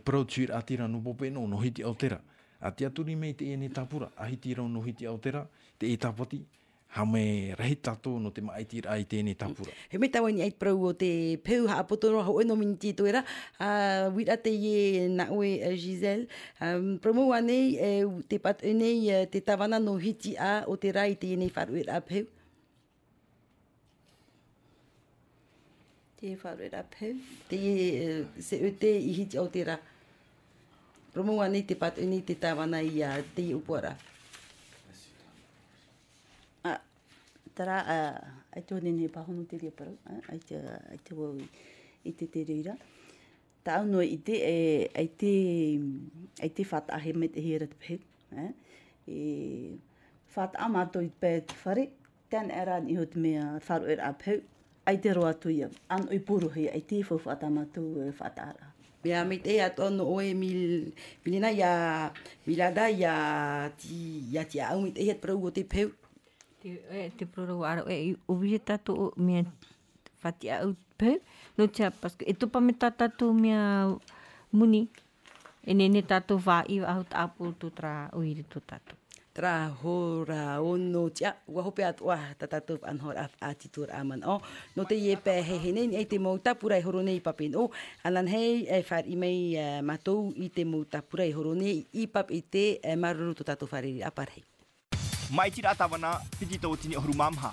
prautur atira no popeno no hiti Aoteara. A te aturi mei te ene tapura, a hiti rau no hiti Aoteara, te e tapati, ha me rahi tato no te maitira ai tēnei tapura. He me tawa ni ai prau o te peu haapoto no ho eno miniti toera, wira te ie na oe Giselle, promo anei te pat enei te tawana no hiti a o te rai te enei wharuer a peu. Te wharuer a peu. Te se o te I hiti o te ra. Promo anei te pat enei te tawana I te upuara. Tara, ai tō nene pahono te ria parau, ai te wau I te reira. Tā au noa I te, ai te whatahe me te hera te pehu. Whata amato I te pē te whare, tēn era ni ho te mea wharu era a pehu, ai te roa tuia. An oi puru hei, ai te fau whaatamatu whaatara. Mea me te atono oe milina ia milada ia ti au me te het prau o te peu. Te proro ara o vi tato me fati au peu no tia parce e topa me tato me muni e nene tato va I au tapu tu tra o iri tu tato. Tra hora ono tia wa hope at wa tatato an hora atitur aman o no te ye pe he nei e te mo tapura horo nei papen o anan hei e far I mei matou I te mo tapura horo nei I pap I te maruru tu tato fari apar hei. Mai tira tawana piti tau tini hurumamha.